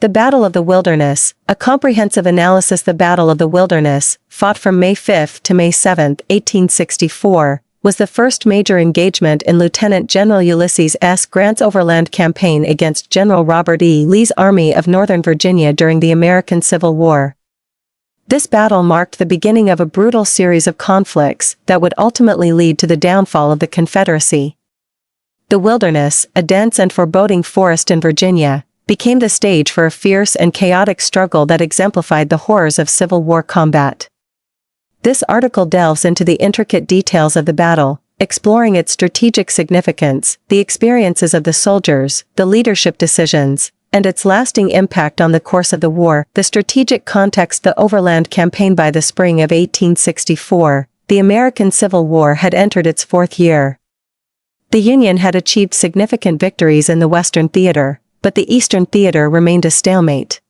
The Battle of the Wilderness, a comprehensive analysis. The Battle of the Wilderness, fought from May 5 to May 7, 1864, was the first major engagement in Lieutenant General Ulysses S. Grant's Overland Campaign against General Robert E. Lee's Army of Northern Virginia during the American Civil War. This battle marked the beginning of a brutal series of conflicts that would ultimately lead to the downfall of the Confederacy. The Wilderness, a dense and foreboding forest in Virginia, became the stage for a fierce and chaotic struggle that exemplified the horrors of Civil War combat. This article delves into the intricate details of the battle, exploring its strategic significance, the experiences of the soldiers, the leadership decisions, and its lasting impact on the course of the war. The strategic context. The Overland Campaign. By the spring of 1864, the American Civil War had entered its fourth year. The Union had achieved significant victories in the Western theater, but the Eastern theater remained a stalemate.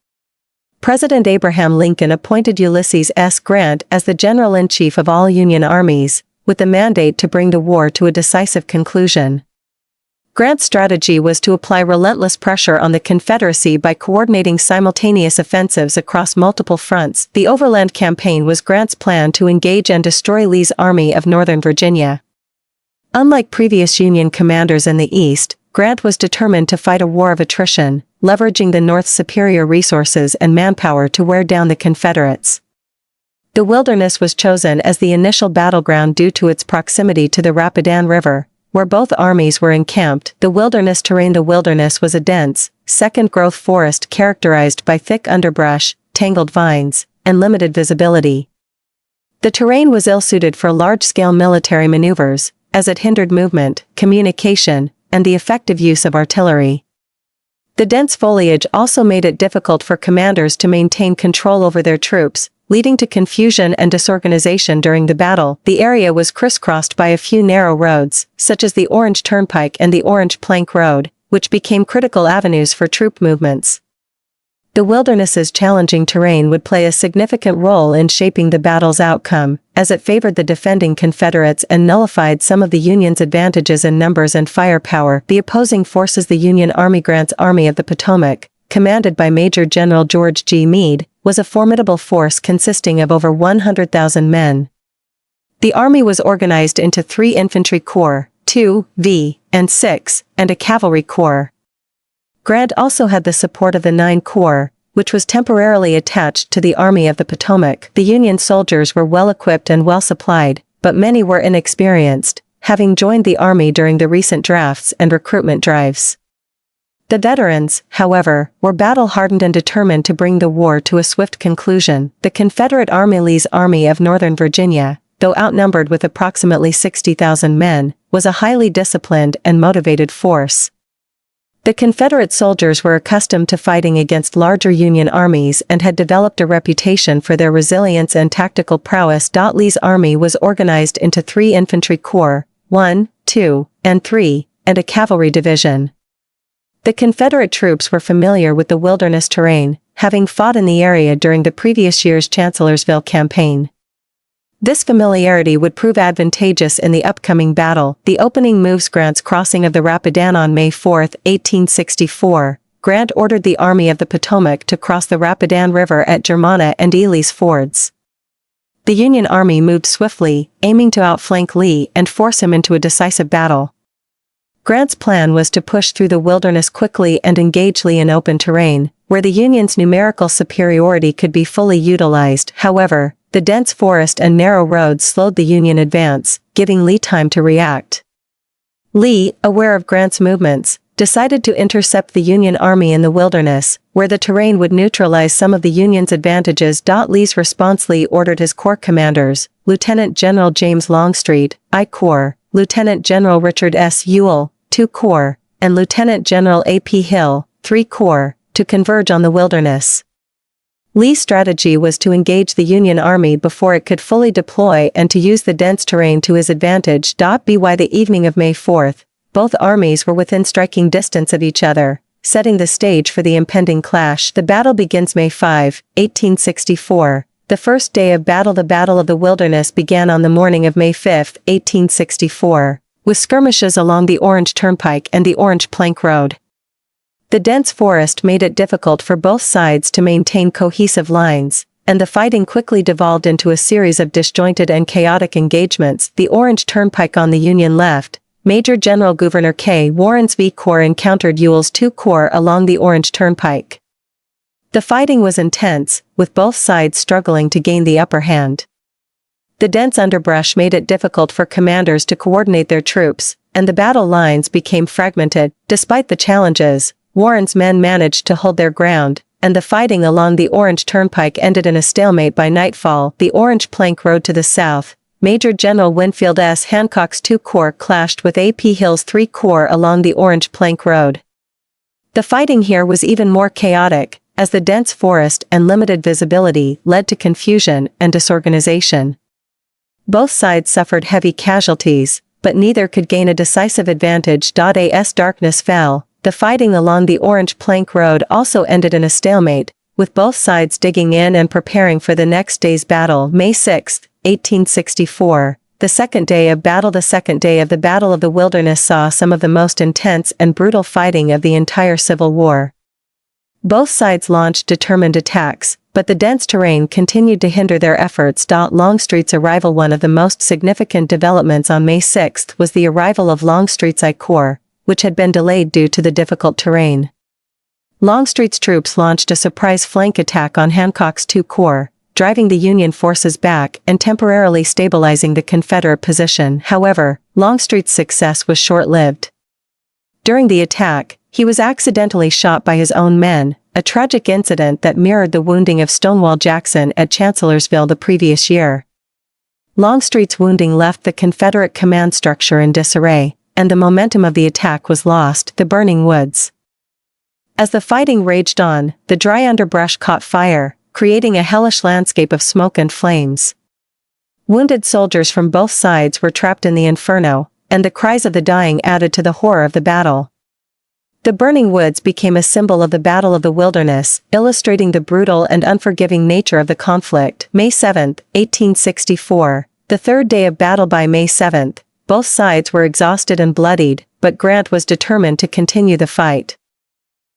President Abraham Lincoln appointed Ulysses S. Grant as the General-in-Chief of all Union armies, with the mandate to bring the war to a decisive conclusion. Grant's strategy was to apply relentless pressure on the Confederacy by coordinating simultaneous offensives across multiple fronts. The Overland Campaign was Grant's plan to engage and destroy Lee's Army of Northern Virginia. Unlike previous Union commanders in the East, Grant was determined to fight a war of attrition, leveraging the North's superior resources and manpower to wear down the Confederates. The Wilderness was chosen as the initial battleground due to its proximity to the Rapidan River, where both armies were encamped. The wilderness terrain. The Wilderness was a dense, second-growth forest characterized by thick underbrush, tangled vines, and limited visibility. The terrain was ill-suited for large-scale military maneuvers, as it hindered movement, communication, and the effective use of artillery. The dense foliage also made it difficult for commanders to maintain control over their troops, leading to confusion and disorganization during the battle. The area was crisscrossed by a few narrow roads, such as the Orange Turnpike and the Orange Plank Road, which became critical avenues for troop movements. The Wilderness's challenging terrain would play a significant role in shaping the battle's outcome, as it favored the defending Confederates and nullified some of the Union's advantages in numbers and firepower. The opposing forces. The Union Army. Grant's Army of the Potomac, commanded by Major General George G. Meade, was a formidable force consisting of over 100,000 men. The army was organized into 3 infantry corps, 2, V, and 6, and a cavalry corps. Grant also had the support of the 9 Corps, which was temporarily attached to the Army of the Potomac. The Union soldiers were well-equipped and well-supplied, but many were inexperienced, having joined the army during the recent drafts and recruitment drives. The veterans, however, were battle-hardened and determined to bring the war to a swift conclusion. The Confederate Army. Lee's Army of Northern Virginia, though outnumbered with approximately 60,000 men, was a highly disciplined and motivated force. The Confederate soldiers were accustomed to fighting against larger Union armies and had developed a reputation for their resilience and tactical prowess. Lee's army was organized into 3 infantry corps, 1, 2, and 3, and a cavalry division. The Confederate troops were familiar with the wilderness terrain, having fought in the area during the previous year's Chancellorsville campaign. This familiarity would prove advantageous in the upcoming battle. The opening moves. Grant's crossing of the Rapidan. On May 4, 1864, Grant ordered the Army of the Potomac to cross the Rapidan River at Germanna and Ely's fords. The Union Army moved swiftly, aiming to outflank Lee and force him into a decisive battle. Grant's plan was to push through the wilderness quickly and engage Lee in open terrain, where the Union's numerical superiority could be fully utilized. However, the dense forest and narrow roads slowed the Union advance, giving Lee time to react. Lee, aware of Grant's movements, decided to intercept the Union Army in the wilderness, where the terrain would neutralize some of the Union's advantages. Lee's response. Lee ordered his corps commanders, Lieutenant General James Longstreet, I Corps, Lieutenant General Richard S. Ewell, 2 Corps, and Lieutenant General A.P. Hill, 3 Corps, to converge on the wilderness. Lee's strategy was to engage the Union Army before it could fully deploy and to use the dense terrain to his advantage. By the evening of May 4, both armies were within striking distance of each other, setting the stage for the impending clash. The battle begins May 5, 1864. The first day of battle. The Battle of the Wilderness began on the morning of May 5, 1864, with skirmishes along the Orange Turnpike and the Orange Plank Road. The dense forest made it difficult for both sides to maintain cohesive lines, and the fighting quickly devolved into a series of disjointed and chaotic engagements. The Orange Turnpike on the Union left, Major General Gouverneur K. Warren's V Corps encountered Ewell's II Corps along the Orange Turnpike. The fighting was intense, with both sides struggling to gain the upper hand. The dense underbrush made it difficult for commanders to coordinate their troops, and the battle lines became fragmented. Despite the challenges, Warren's men managed to hold their ground, and the fighting along the Orange Turnpike ended in a stalemate by nightfall. The Orange Plank Road to the south, Major General Winfield S. Hancock's II Corps clashed with A.P. Hill's III Corps along the Orange Plank Road. The fighting here was even more chaotic, as the dense forest and limited visibility led to confusion and disorganization. Both sides suffered heavy casualties, but neither could gain a decisive advantage. As darkness fell, the fighting along the Orange Plank Road also ended in a stalemate, with both sides digging in and preparing for the next day's battle. May 6, 1864, the second day of battle. The second day of the Battle of the Wilderness saw some of the most intense and brutal fighting of the entire Civil War. Both sides launched determined attacks, but the dense terrain continued to hinder their efforts. Longstreet's arrival. One of the most significant developments on May 6 was the arrival of Longstreet's I Corps, which had been delayed due to the difficult terrain. Longstreet's troops launched a surprise flank attack on Hancock's II Corps, driving the Union forces back and temporarily stabilizing the Confederate position. However, Longstreet's success was short-lived. During the attack, he was accidentally shot by his own men, a tragic incident that mirrored the wounding of Stonewall Jackson at Chancellorsville the previous year. Longstreet's wounding left the Confederate command structure in disarray, and the momentum of the attack was lost. The burning woods. As the fighting raged on, the dry underbrush caught fire, creating a hellish landscape of smoke and flames. Wounded soldiers from both sides were trapped in the inferno, and the cries of the dying added to the horror of the battle. The burning woods became a symbol of the Battle of the Wilderness, illustrating the brutal and unforgiving nature of the conflict. May 7, 1864, the third day of battle. By May 7, both sides were exhausted and bloodied, but Grant was determined to continue the fight.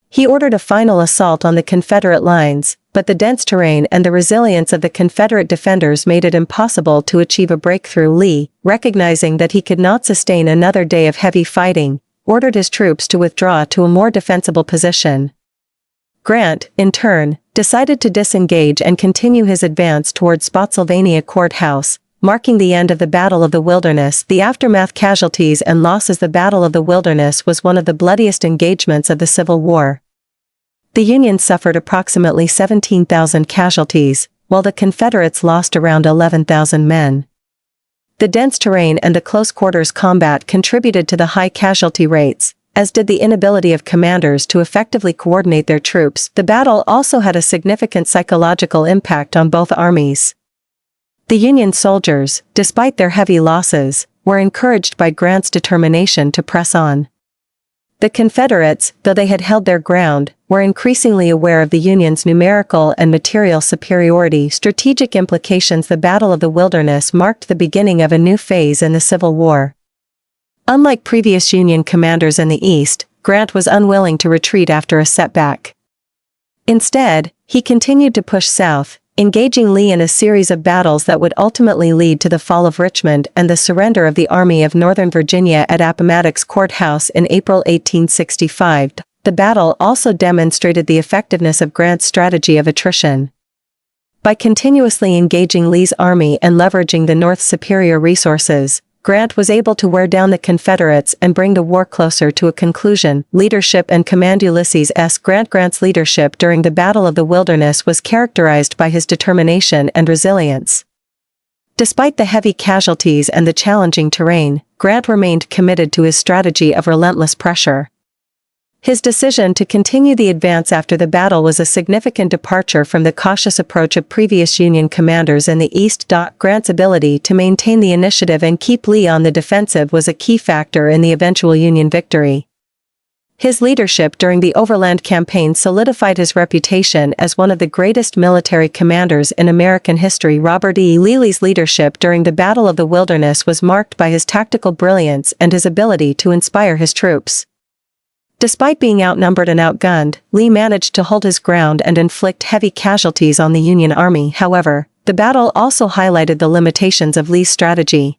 He ordered a final assault on the Confederate lines, but the dense terrain and the resilience of the Confederate defenders made it impossible to achieve a breakthrough. Lee, recognizing that he could not sustain another day of heavy fighting, ordered his troops to withdraw to a more defensible position. Grant, in turn, decided to disengage and continue his advance toward Spotsylvania Courthouse, marking the end of the Battle of the Wilderness. The aftermath, casualties and losses. The Battle of the Wilderness was one of the bloodiest engagements of the Civil War. The Union suffered approximately 17,000 casualties, while the Confederates lost around 11,000 men. The dense terrain and the close-quarters combat contributed to the high casualty rates, as did the inability of commanders to effectively coordinate their troops. The battle also had a significant psychological impact on both armies. The Union soldiers, despite their heavy losses, were encouraged by Grant's determination to press on. The Confederates, though they had held their ground, were increasingly aware of the Union's numerical and material superiority. Strategic implications. The Battle of the Wilderness marked the beginning of a new phase in the Civil War. Unlike previous Union commanders in the East, Grant was unwilling to retreat after a setback. Instead, he continued to push south, engaging Lee in a series of battles that would ultimately lead to the fall of Richmond and the surrender of the Army of Northern Virginia at Appomattox Courthouse in April 1865. The battle also demonstrated the effectiveness of Grant's strategy of attrition. By continuously engaging Lee's army and leveraging the North's superior resources, Grant was able to wear down the Confederates and bring the war closer to a conclusion. Leadership and command. Ulysses S. Grant. Grant's leadership during the Battle of the Wilderness was characterized by his determination and resilience. Despite the heavy casualties and the challenging terrain, Grant remained committed to his strategy of relentless pressure. His decision to continue the advance after the battle was a significant departure from the cautious approach of previous Union commanders in the East. Grant's ability to maintain the initiative and keep Lee on the defensive was a key factor in the eventual Union victory. His leadership during the Overland Campaign solidified his reputation as one of the greatest military commanders in American history. Robert E. Lee's leadership during the Battle of the Wilderness was marked by his tactical brilliance and his ability to inspire his troops. Despite being outnumbered and outgunned, Lee managed to hold his ground and inflict heavy casualties on the Union Army. However, the battle also highlighted the limitations of Lee's strategy.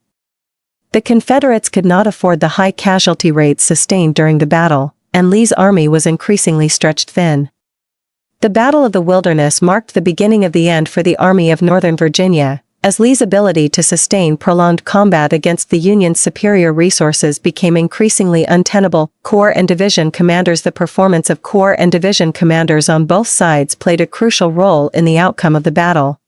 The Confederates could not afford the high casualty rates sustained during the battle, and Lee's army was increasingly stretched thin. The Battle of the Wilderness marked the beginning of the end for the Army of Northern Virginia, as Lee's ability to sustain prolonged combat against the Union's superior resources became increasingly untenable. Corps and division commanders. The performance of corps and division commanders on both sides played a crucial role in the outcome of the battle.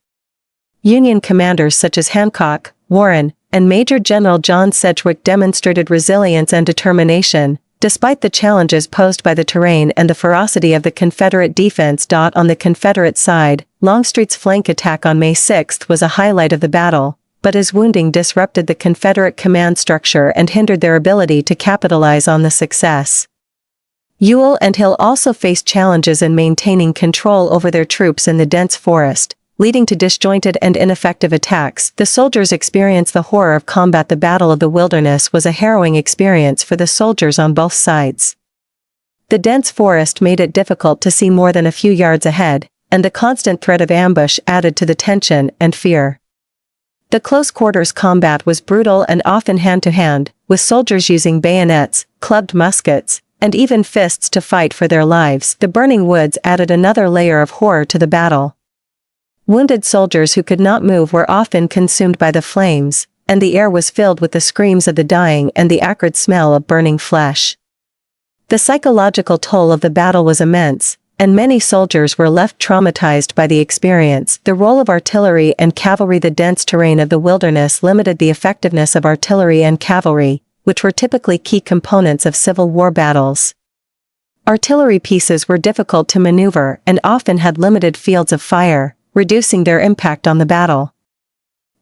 Union commanders such as Hancock, Warren, and Major General John Sedgwick demonstrated resilience and determination, despite the challenges posed by the terrain and the ferocity of the Confederate defense. On the Confederate side, Longstreet's flank attack on May 6 was a highlight of the battle, but his wounding disrupted the Confederate command structure and hindered their ability to capitalize on the success. Ewell and Hill also faced challenges in maintaining control over their troops in the dense forest, leading to disjointed and ineffective attacks. The soldiers experienced the horror of combat. The Battle of the Wilderness was a harrowing experience for the soldiers on both sides. The dense forest made it difficult to see more than a few yards ahead, and the constant threat of ambush added to the tension and fear. The close-quarters combat was brutal and often hand-to-hand, with soldiers using bayonets, clubbed muskets, and even fists to fight for their lives. The burning woods added another layer of horror to the battle. Wounded soldiers who could not move were often consumed by the flames, and the air was filled with the screams of the dying and the acrid smell of burning flesh. The psychological toll of the battle was immense, and many soldiers were left traumatized by the experience. The role of artillery and cavalry. The dense terrain of the wilderness limited the effectiveness of artillery and cavalry, which were typically key components of Civil War battles. Artillery pieces were difficult to maneuver and often had limited fields of fire, reducing their impact on the battle.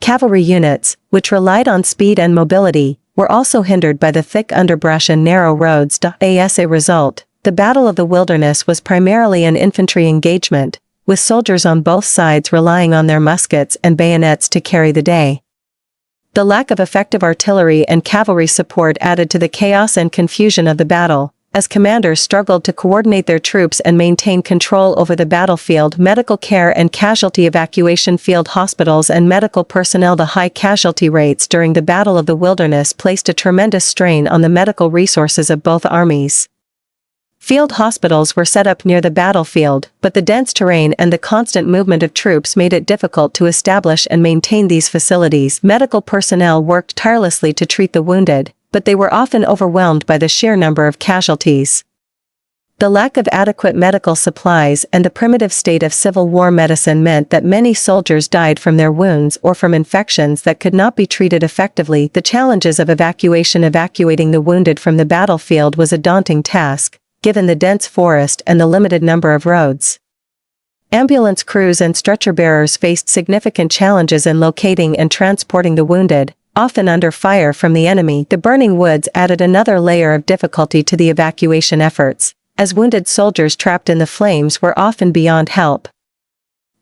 Cavalry units, which relied on speed and mobility, were also hindered by the thick underbrush and narrow roads. As a result, the Battle of the Wilderness was primarily an infantry engagement, with soldiers on both sides relying on their muskets and bayonets to carry the day. The lack of effective artillery and cavalry support added to the chaos and confusion of the battle, as commanders struggled to coordinate their troops and maintain control over the battlefield. Medical care and casualty evacuation. Field hospitals and medical personnel. The high casualty rates during the Battle of the Wilderness placed a tremendous strain on the medical resources of both armies. Field hospitals were set up near the battlefield, but the dense terrain and the constant movement of troops made it difficult to establish and maintain these facilities. Medical personnel worked tirelessly to treat the wounded, but they were often overwhelmed by the sheer number of casualties. The lack of adequate medical supplies and the primitive state of Civil War medicine meant that many soldiers died from their wounds or from infections that could not be treated effectively. The challenges of evacuation. Evacuating the wounded from the battlefield was a daunting task, given the dense forest and the limited number of roads. Ambulance crews and stretcher bearers faced significant challenges in locating and transporting the wounded, often under fire from the enemy. The burning woods added another layer of difficulty to the evacuation efforts, as wounded soldiers trapped in the flames were often beyond help.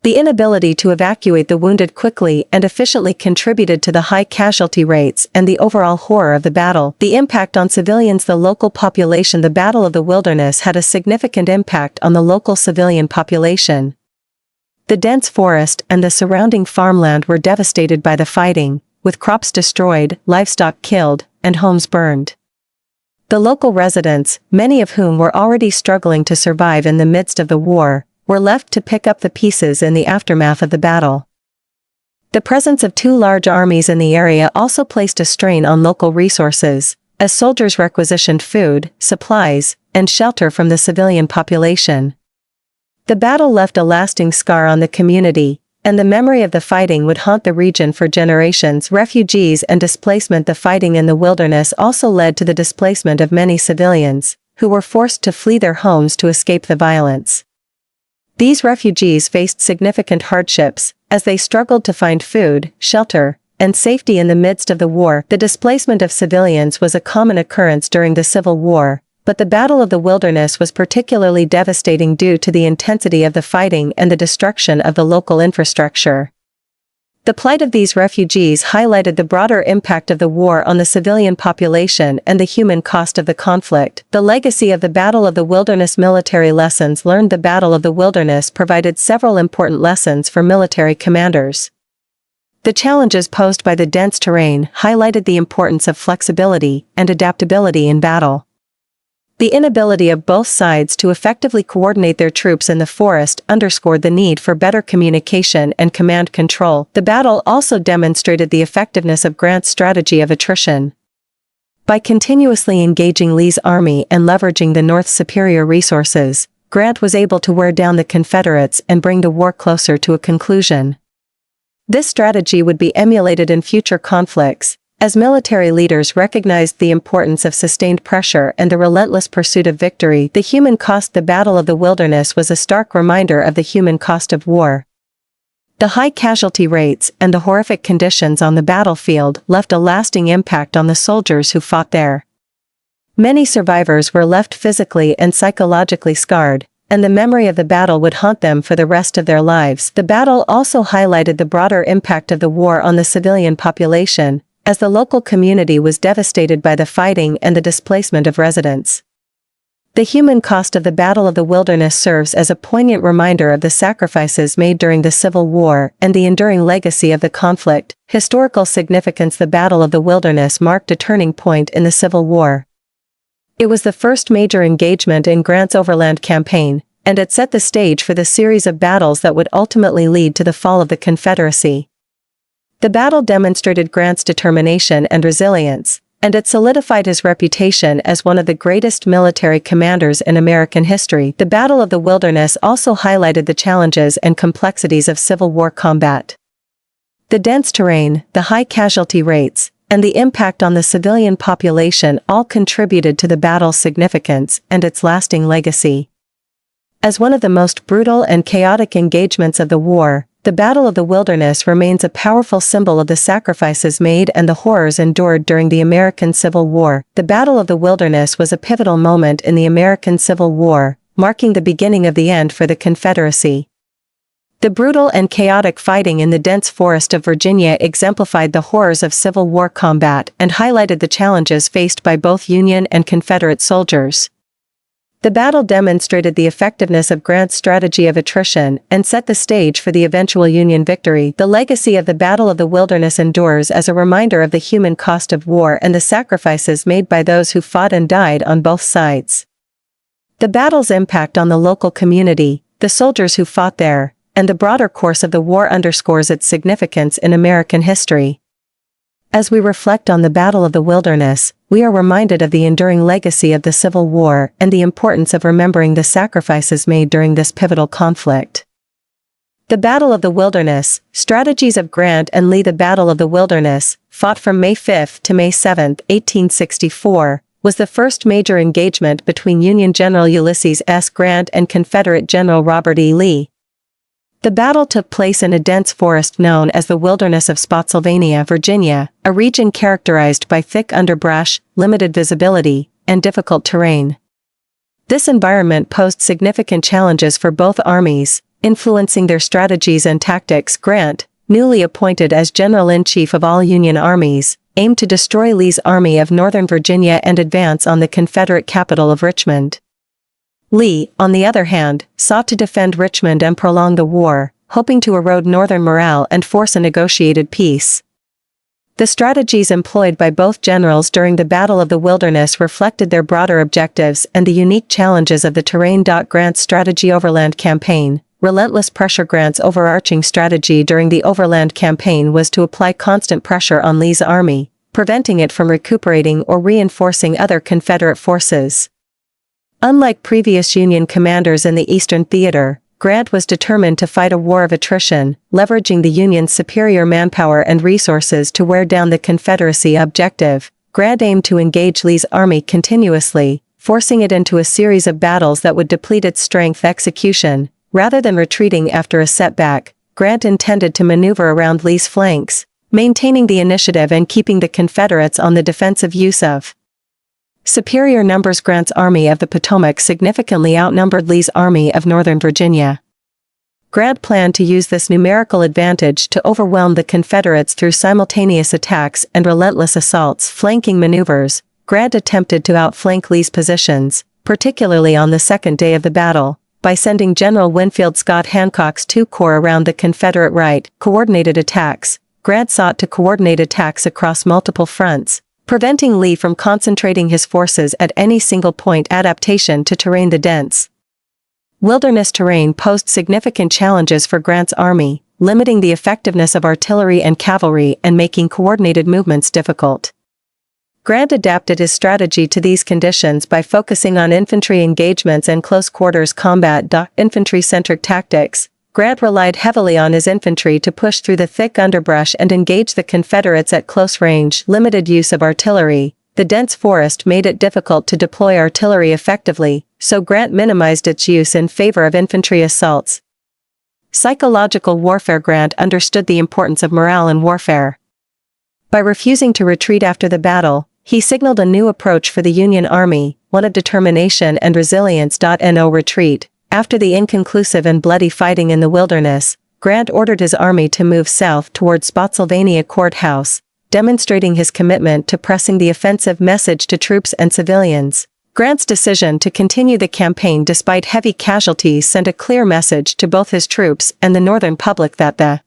The inability to evacuate the wounded quickly and efficiently contributed to the high casualty rates and the overall horror of the battle. The impact on civilians. The local population. The Battle of the Wilderness had a significant impact on the local civilian population. The dense forest and the surrounding farmland were devastated by the fighting, with crops destroyed, livestock killed, and homes burned. The local residents, many of whom were already struggling to survive in the midst of the war, were left to pick up the pieces in the aftermath of the battle. The presence of two large armies in the area also placed a strain on local resources, as soldiers requisitioned food, supplies, and shelter from the civilian population. The battle left a lasting scar on the community, and the memory of the fighting would haunt the region for generations. Refugees and displacement. The fighting in the wilderness also led to the displacement of many civilians, who were forced to flee their homes to escape the violence. These refugees faced significant hardships, as they struggled to find food, shelter, and safety in the midst of the war. The displacement of civilians was a common occurrence during the Civil War, but the Battle of the Wilderness was particularly devastating due to the intensity of the fighting and the destruction of the local infrastructure. The plight of these refugees highlighted the broader impact of the war on the civilian population and the human cost of the conflict. The legacy of the Battle of the Wilderness. Military lessons learned. The Battle of the Wilderness provided several important lessons for military commanders. The challenges posed by the dense terrain highlighted the importance of flexibility and adaptability in battle. The inability of both sides to effectively coordinate their troops in the forest underscored the need for better communication and command control. The battle also demonstrated the effectiveness of Grant's strategy of attrition. By continuously engaging Lee's army and leveraging the North's superior resources, Grant was able to wear down the Confederates and bring the war closer to a conclusion. This strategy would be emulated in future conflicts, as military leaders recognized the importance of sustained pressure and the relentless pursuit of victory. The human cost. The Battle of the Wilderness was a stark reminder of the human cost of war. The high casualty rates and the horrific conditions on the battlefield left a lasting impact on the soldiers who fought there. Many survivors were left physically and psychologically scarred, and the memory of the battle would haunt them for the rest of their lives. The battle also highlighted the broader impact of the war on the civilian population, as the local community was devastated by the fighting and the displacement of residents. The human cost of the Battle of the Wilderness serves as a poignant reminder of the sacrifices made during the Civil War and the enduring legacy of the conflict. Historical significance. The Battle of the Wilderness marked a turning point in the Civil War. It was the first major engagement in Grant's Overland Campaign, and it set the stage for the series of battles that would ultimately lead to the fall of the Confederacy. The battle demonstrated Grant's determination and resilience, and it solidified his reputation as one of the greatest military commanders in American history. The Battle of the Wilderness also highlighted the challenges and complexities of Civil War combat. The dense terrain, the high casualty rates, and the impact on the civilian population all contributed to the battle's significance and its lasting legacy. As one of the most brutal and chaotic engagements of the war, the Battle of the Wilderness remains a powerful symbol of the sacrifices made and the horrors endured during the American Civil War. The Battle of the Wilderness was a pivotal moment in the American Civil War, marking the beginning of the end for the Confederacy. The brutal and chaotic fighting in the dense forest of Virginia exemplified the horrors of Civil War combat and highlighted the challenges faced by both Union and Confederate soldiers. The battle demonstrated the effectiveness of Grant's strategy of attrition and set the stage for the eventual Union victory. The legacy of the Battle of the Wilderness endures as a reminder of the human cost of war and the sacrifices made by those who fought and died on both sides. The battle's impact on the local community, the soldiers who fought there, and the broader course of the war underscores its significance in American history. As we reflect on the Battle of the Wilderness, we are reminded of the enduring legacy of the Civil War and the importance of remembering the sacrifices made during this pivotal conflict. The Battle of the Wilderness, strategies of Grant and Lee. The Battle of the Wilderness, fought from May 5 to May 7, 1864, was the first major engagement between Union General Ulysses S. Grant and Confederate General Robert E. Lee. The battle took place in a dense forest known as the Wilderness of Spotsylvania, Virginia, a region characterized by thick underbrush, limited visibility, and difficult terrain. This environment posed significant challenges for both armies, influencing their strategies and tactics. Grant, newly appointed as General-in-Chief of all Union armies, aimed to destroy Lee's Army of Northern Virginia and advance on the Confederate capital of Richmond. Lee, on the other hand, sought to defend Richmond and prolong the war, hoping to erode Northern morale and force a negotiated peace. The strategies employed by both generals during the Battle of the Wilderness reflected their broader objectives and the unique challenges of the terrain. Grant's strategy. Overland Campaign, relentless pressure. Grant's overarching strategy during the Overland Campaign was to apply constant pressure on Lee's army, preventing it from recuperating or reinforcing other Confederate forces. Unlike previous Union commanders in the Eastern Theater, Grant was determined to fight a war of attrition, leveraging the Union's superior manpower and resources to wear down the Confederacy. Objective: Grant aimed to engage Lee's army continuously, forcing it into a series of battles that would deplete its strength. Execution: rather than retreating after a setback, Grant intended to maneuver around Lee's flanks, maintaining the initiative and keeping the Confederates on the defensive. Use of superior numbers. Grant's Army of the Potomac significantly outnumbered Lee's Army of Northern Virginia. Grant planned to use this numerical advantage to overwhelm the Confederates through simultaneous attacks and relentless assaults. Flanking maneuvers. Grant attempted to outflank Lee's positions, particularly on the second day of the battle, by sending General Winfield Scott Hancock's II Corps around the Confederate right. Coordinated attacks. Grant sought to coordinate attacks across multiple fronts, preventing Lee from concentrating his forces at any single point. Adaptation to terrain. The dense wilderness terrain posed significant challenges for Grant's army, limiting the effectiveness of artillery and cavalry and making coordinated movements difficult. Grant adapted his strategy to these conditions by focusing on infantry engagements and close-quarters combat. Infantry-centric tactics. Grant relied heavily on his infantry to push through the thick underbrush and engage the Confederates at close range. Limited use of artillery. The dense forest made it difficult to deploy artillery effectively, so Grant minimized its use in favor of infantry assaults. Psychological warfare. Grant understood the importance of morale in warfare. By refusing to retreat after the battle, he signaled a new approach for the Union Army, one of determination and resilience. No retreat. After the inconclusive and bloody fighting in the wilderness, Grant ordered his army to move south toward Spotsylvania Courthouse, demonstrating his commitment to pressing the offensive message to troops and civilians. Grant's decision to continue the campaign despite heavy casualties sent a clear message to both his troops and the Northern public that the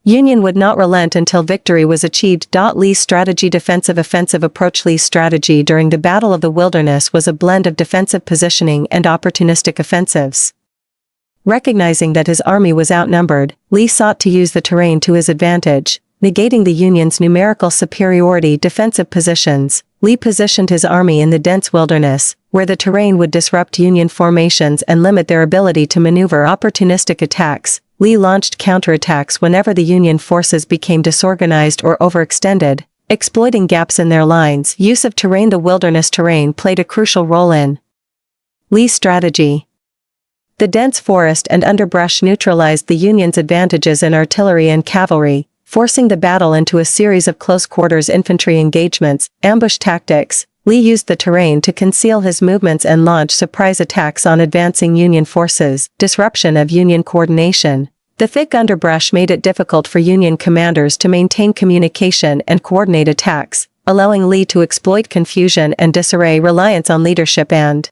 Union would not relent until victory was achieved. Lee's strategy. Defensive offensive approach. Lee's strategy during the Battle of the Wilderness was a blend of defensive positioning and opportunistic offensives. Recognizing that his army was outnumbered, Lee sought to use the terrain to his advantage, negating the Union's numerical superiority. Defensive positions. Lee positioned his army in the dense wilderness, where the terrain would disrupt Union formations and limit their ability to maneuver. Opportunistic attacks. Lee launched counterattacks whenever the Union forces became disorganized or overextended, exploiting gaps in their lines. Use of terrain. The wilderness terrain played a crucial role in Lee's strategy. The dense forest and underbrush neutralized the Union's advantages in artillery and cavalry, forcing the battle into a series of close-quarters infantry engagements. Ambush tactics. Lee used the terrain to conceal his movements and launch surprise attacks on advancing Union forces. Disruption of Union coordination. The thick underbrush made it difficult for Union commanders to maintain communication and coordinate attacks, allowing Lee to exploit confusion and disarray. Reliance on leadership and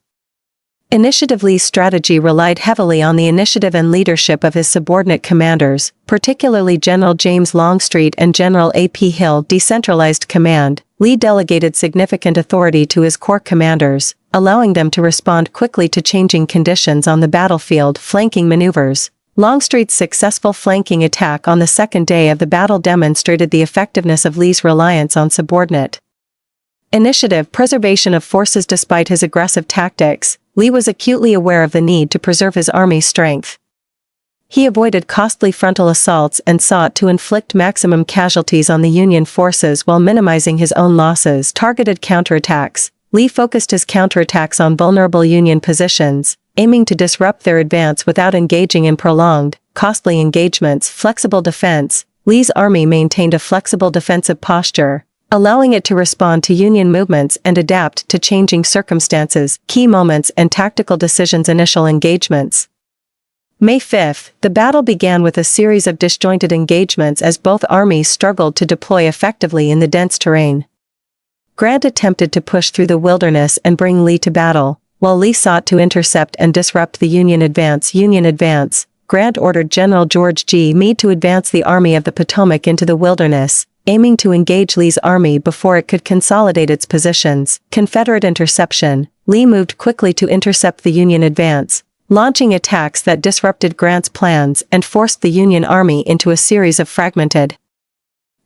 initiative. Lee's strategy relied heavily on the initiative and leadership of his subordinate commanders, particularly General James Longstreet and General A.P. Hill. Decentralized command. Lee delegated significant authority to his corps commanders, allowing them to respond quickly to changing conditions on the battlefield. Flanking maneuvers. Longstreet's successful flanking attack on the second day of the battle demonstrated the effectiveness of Lee's reliance on subordinate initiative. Preservation of forces. Despite his aggressive tactics, Lee was acutely aware of the need to preserve his army's strength. He avoided costly frontal assaults and sought to inflict maximum casualties on the Union forces while minimizing his own losses. Targeted counterattacks. Lee focused his counterattacks on vulnerable Union positions, aiming to disrupt their advance without engaging in prolonged, costly engagements. Flexible defense. Lee's army maintained a flexible defensive posture, allowing it to respond to Union movements and adapt to changing circumstances. Key moments and tactical decisions. Initial engagements. May 5, the battle began with a series of disjointed engagements as both armies struggled to deploy effectively in the dense terrain. Grant attempted to push through the wilderness and bring Lee to battle, while Lee sought to intercept and disrupt the Union advance. Grant ordered General George G. Meade to advance the Army of the Potomac into the wilderness, aiming to engage Lee's army before it could consolidate its positions. Confederate interception. Lee moved quickly to intercept the Union advance, launching attacks that disrupted Grant's plans and forced the Union Army into a series of fragmented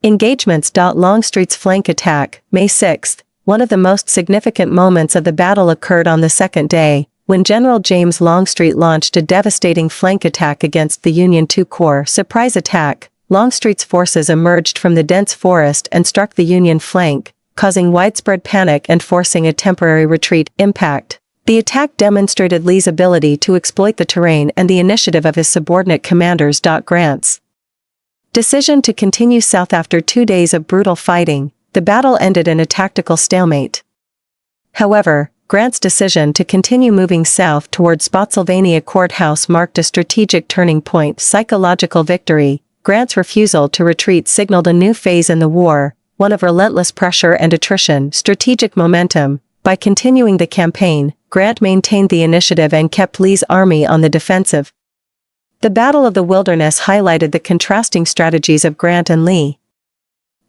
engagements. Longstreet's flank attack. May 6, one of the most significant moments of the battle occurred on the second day, when General James Longstreet launched a devastating flank attack against the Union II Corps. Surprise attack. Longstreet's forces emerged from the dense forest and struck the Union flank, causing widespread panic and forcing a temporary retreat. Impact. The attack demonstrated Lee's ability to exploit the terrain and the initiative of his subordinate commanders. Grant's decision to continue south. After 2 days of brutal fighting, the battle ended in a tactical stalemate. However, Grant's decision to continue moving south toward Spotsylvania Courthouse marked a strategic turning point. Psychological victory. Grant's refusal to retreat signaled a new phase in the war, one of relentless pressure and attrition. Strategic momentum. By continuing the campaign, Grant maintained the initiative and kept Lee's army on the defensive. The Battle of the Wilderness highlighted the contrasting strategies of Grant and Lee.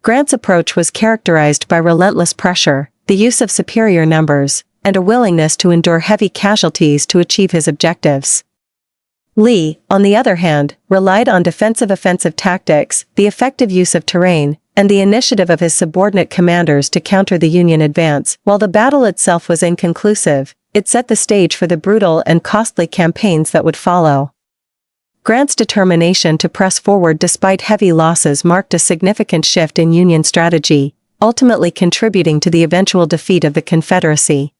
Grant's approach was characterized by relentless pressure, the use of superior numbers, and a willingness to endure heavy casualties to achieve his objectives. Lee, on the other hand, relied on defensive-offensive tactics, the effective use of terrain, and the initiative of his subordinate commanders to counter the Union advance. While the battle itself was inconclusive, it set the stage for the brutal and costly campaigns that would follow. Grant's determination to press forward despite heavy losses marked a significant shift in Union strategy, ultimately contributing to the eventual defeat of the Confederacy.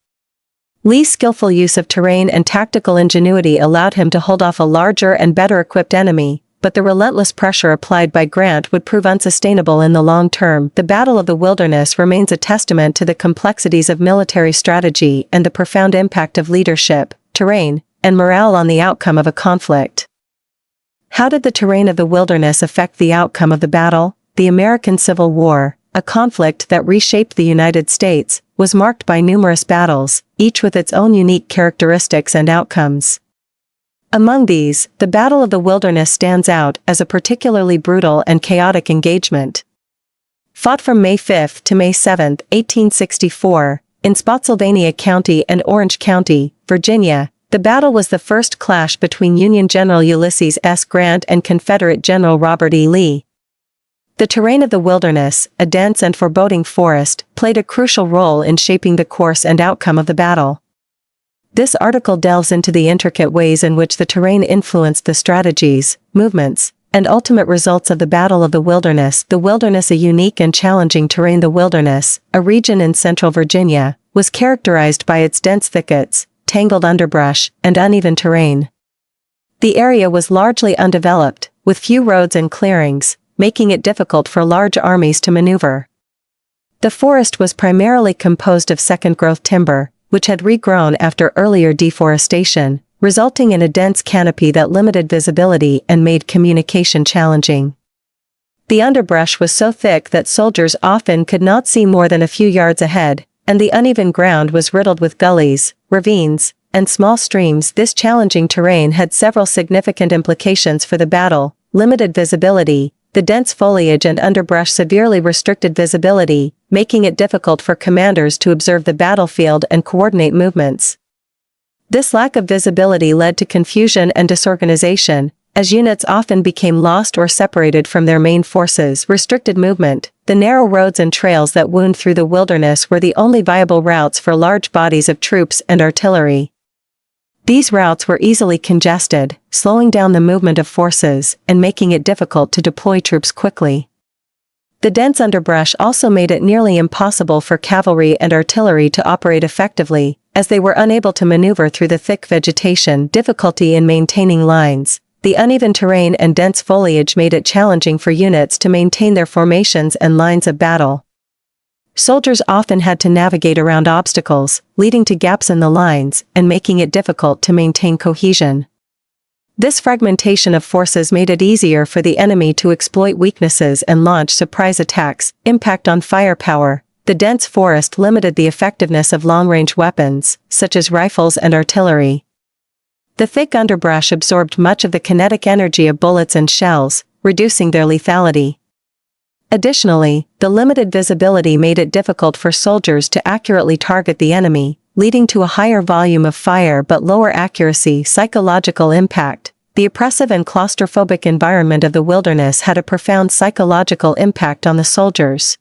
Lee's skillful use of terrain and tactical ingenuity allowed him to hold off a larger and better-equipped enemy, but the relentless pressure applied by Grant would prove unsustainable in the long term. The Battle of the Wilderness remains a testament to the complexities of military strategy and the profound impact of leadership, terrain, and morale on the outcome of a conflict. How did the terrain of the wilderness affect the outcome of the battle? The American Civil War, a conflict that reshaped the United States, was marked by numerous battles, each with its own unique characteristics and outcomes. Among these, the Battle of the Wilderness stands out as a particularly brutal and chaotic engagement. Fought from May 5 to May 7, 1864, in Spotsylvania County and Orange County, Virginia, the battle was the first clash between Union General Ulysses S. Grant and Confederate General Robert E. Lee. The terrain of the wilderness, a dense and foreboding forest, played a crucial role in shaping the course and outcome of the battle. This article delves into the intricate ways in which the terrain influenced the strategies, movements, and ultimate results of the Battle of the Wilderness. The wilderness, a unique and challenging terrain. The wilderness, a region in central Virginia, was characterized by its dense thickets, tangled underbrush, and uneven terrain. The area was largely undeveloped, with few roads and clearings, making it difficult for large armies to maneuver. The forest was primarily composed of second-growth timber, which had regrown after earlier deforestation, resulting in a dense canopy that limited visibility and made communication challenging. The underbrush was so thick that soldiers often could not see more than a few yards ahead, and the uneven ground was riddled with gullies, ravines, and small streams. This challenging terrain had several significant implications for the battle: limited visibility. The dense foliage and underbrush severely restricted visibility, making it difficult for commanders to observe the battlefield and coordinate movements. This lack of visibility led to confusion and disorganization, as units often became lost or separated from their main forces. Restricted movement. The narrow roads and trails that wound through the wilderness were the only viable routes for large bodies of troops and artillery. These routes were easily congested, slowing down the movement of forces and making it difficult to deploy troops quickly. The dense underbrush also made it nearly impossible for cavalry and artillery to operate effectively, as they were unable to maneuver through the thick vegetation. Difficulty in maintaining lines. The uneven terrain and dense foliage made it challenging for units to maintain their formations and lines of battle. Soldiers often had to navigate around obstacles, leading to gaps in the lines and making it difficult to maintain cohesion. This fragmentation of forces made it easier for the enemy to exploit weaknesses and launch surprise attacks. Impact on firepower. The dense forest limited the effectiveness of long-range weapons, such as rifles and artillery. The thick underbrush absorbed much of the kinetic energy of bullets and shells, reducing their lethality. Additionally, the limited visibility made it difficult for soldiers to accurately target the enemy, leading to a higher volume of fire but lower accuracy. Psychological impact. The oppressive and claustrophobic environment of the wilderness had a profound psychological impact on the soldiers.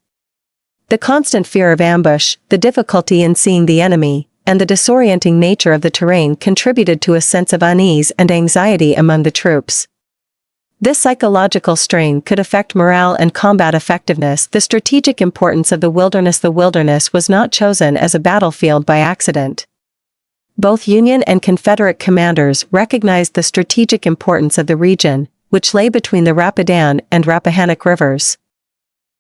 The constant fear of ambush, the difficulty in seeing the enemy, and the disorienting nature of the terrain contributed to a sense of unease and anxiety among the troops. This psychological strain could affect morale and combat effectiveness. The strategic importance of the wilderness. The wilderness was not chosen as a battlefield by accident. Both Union and Confederate commanders recognized the strategic importance of the region, which lay between the Rapidan and Rappahannock rivers.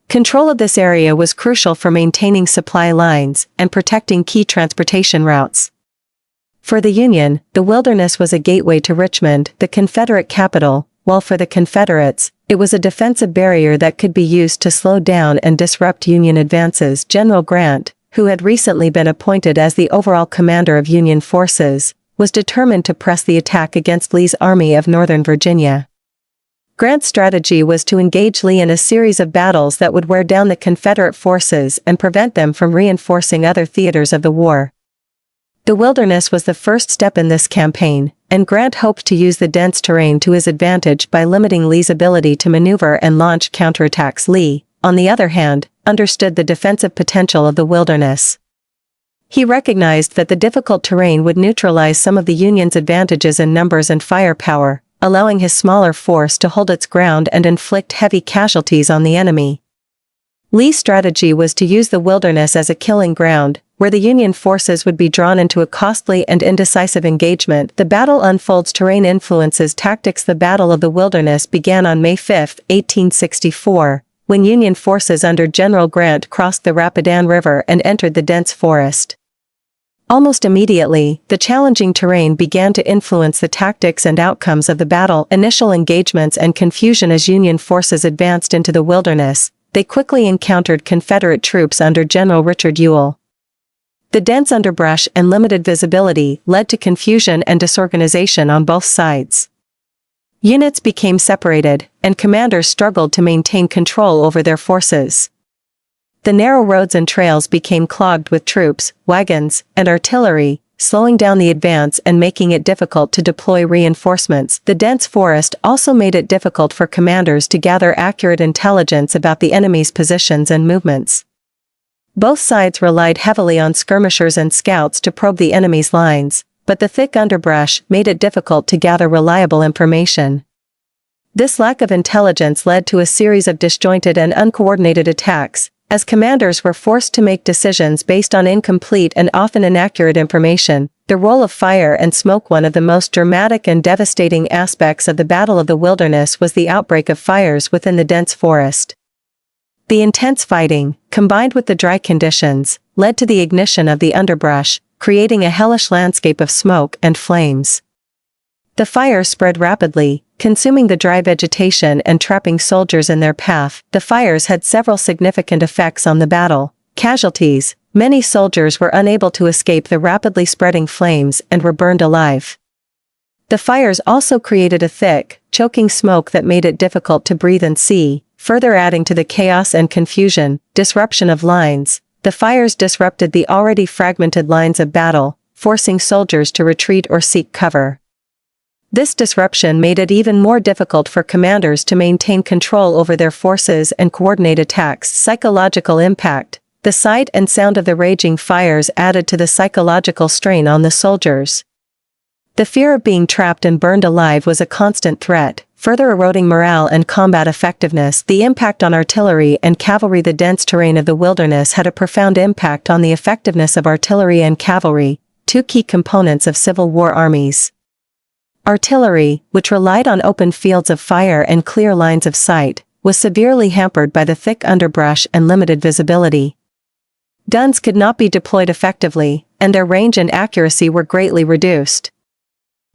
Control of this area was crucial for maintaining supply lines and protecting key transportation routes. For the Union, the wilderness was a gateway to Richmond, the Confederate capital, while for the Confederates, it was a defensive barrier that could be used to slow down and disrupt Union advances. General Grant, who had recently been appointed as the overall commander of Union forces, was determined to press the attack against Lee's Army of Northern Virginia. Grant's strategy was to engage Lee in a series of battles that would wear down the Confederate forces and prevent them from reinforcing other theaters of the war. The wilderness was the first step in this campaign, and Grant hoped to use the dense terrain to his advantage by limiting Lee's ability to maneuver and launch counterattacks. Lee, on the other hand, understood the defensive potential of the wilderness. He recognized that the difficult terrain would neutralize some of the Union's advantages in numbers and firepower, allowing his smaller force to hold its ground and inflict heavy casualties on the enemy. Lee's strategy was to use the wilderness as a killing ground, where the Union forces would be drawn into a costly and indecisive engagement. The battle unfolds. Terrain influences tactics. The Battle of the Wilderness began on May 5, 1864, when Union forces under General Grant crossed the Rapidan River and entered the dense forest. Almost immediately, the challenging terrain began to influence the tactics and outcomes of the battle. Initial engagements and confusion. As Union forces advanced into the wilderness, they quickly encountered Confederate troops under General Richard Ewell. The dense underbrush and limited visibility led to confusion and disorganization on both sides. Units became separated, and commanders struggled to maintain control over their forces. The narrow roads and trails became clogged with troops, wagons, and artillery, slowing down the advance and making it difficult to deploy reinforcements. The dense forest also made it difficult for commanders to gather accurate intelligence about the enemy's positions and movements. Both sides relied heavily on skirmishers and scouts to probe the enemy's lines, but the thick underbrush made it difficult to gather reliable information. This lack of intelligence led to a series of disjointed and uncoordinated attacks, as commanders were forced to make decisions based on incomplete and often inaccurate information. The role of fire and smoke. One of the most dramatic and devastating aspects of the Battle of the Wilderness was the outbreak of fires within the dense forest. The intense fighting, combined with the dry conditions, led to the ignition of the underbrush, creating a hellish landscape of smoke and flames. The fire spread rapidly, consuming the dry vegetation and trapping soldiers in their path. The fires had several significant effects on the battle. Casualties: many soldiers were unable to escape the rapidly spreading flames and were burned alive. The fires also created a thick, choking smoke that made it difficult to breathe and see, further adding to the chaos and confusion. Disruption of lines. The fires disrupted the already fragmented lines of battle, forcing soldiers to retreat or seek cover. This disruption made it even more difficult for commanders to maintain control over their forces and coordinate attacks. Psychological impact. The sight and sound of the raging fires added to the psychological strain on the soldiers. The fear of being trapped and burned alive was a constant threat, further eroding morale and combat effectiveness. The impact on artillery and cavalry. The dense terrain of the wilderness had a profound impact on the effectiveness of artillery and cavalry, two key components of Civil War armies. Artillery, which relied on open fields of fire and clear lines of sight, was severely hampered by the thick underbrush and limited visibility. Guns could not be deployed effectively, and their range and accuracy were greatly reduced.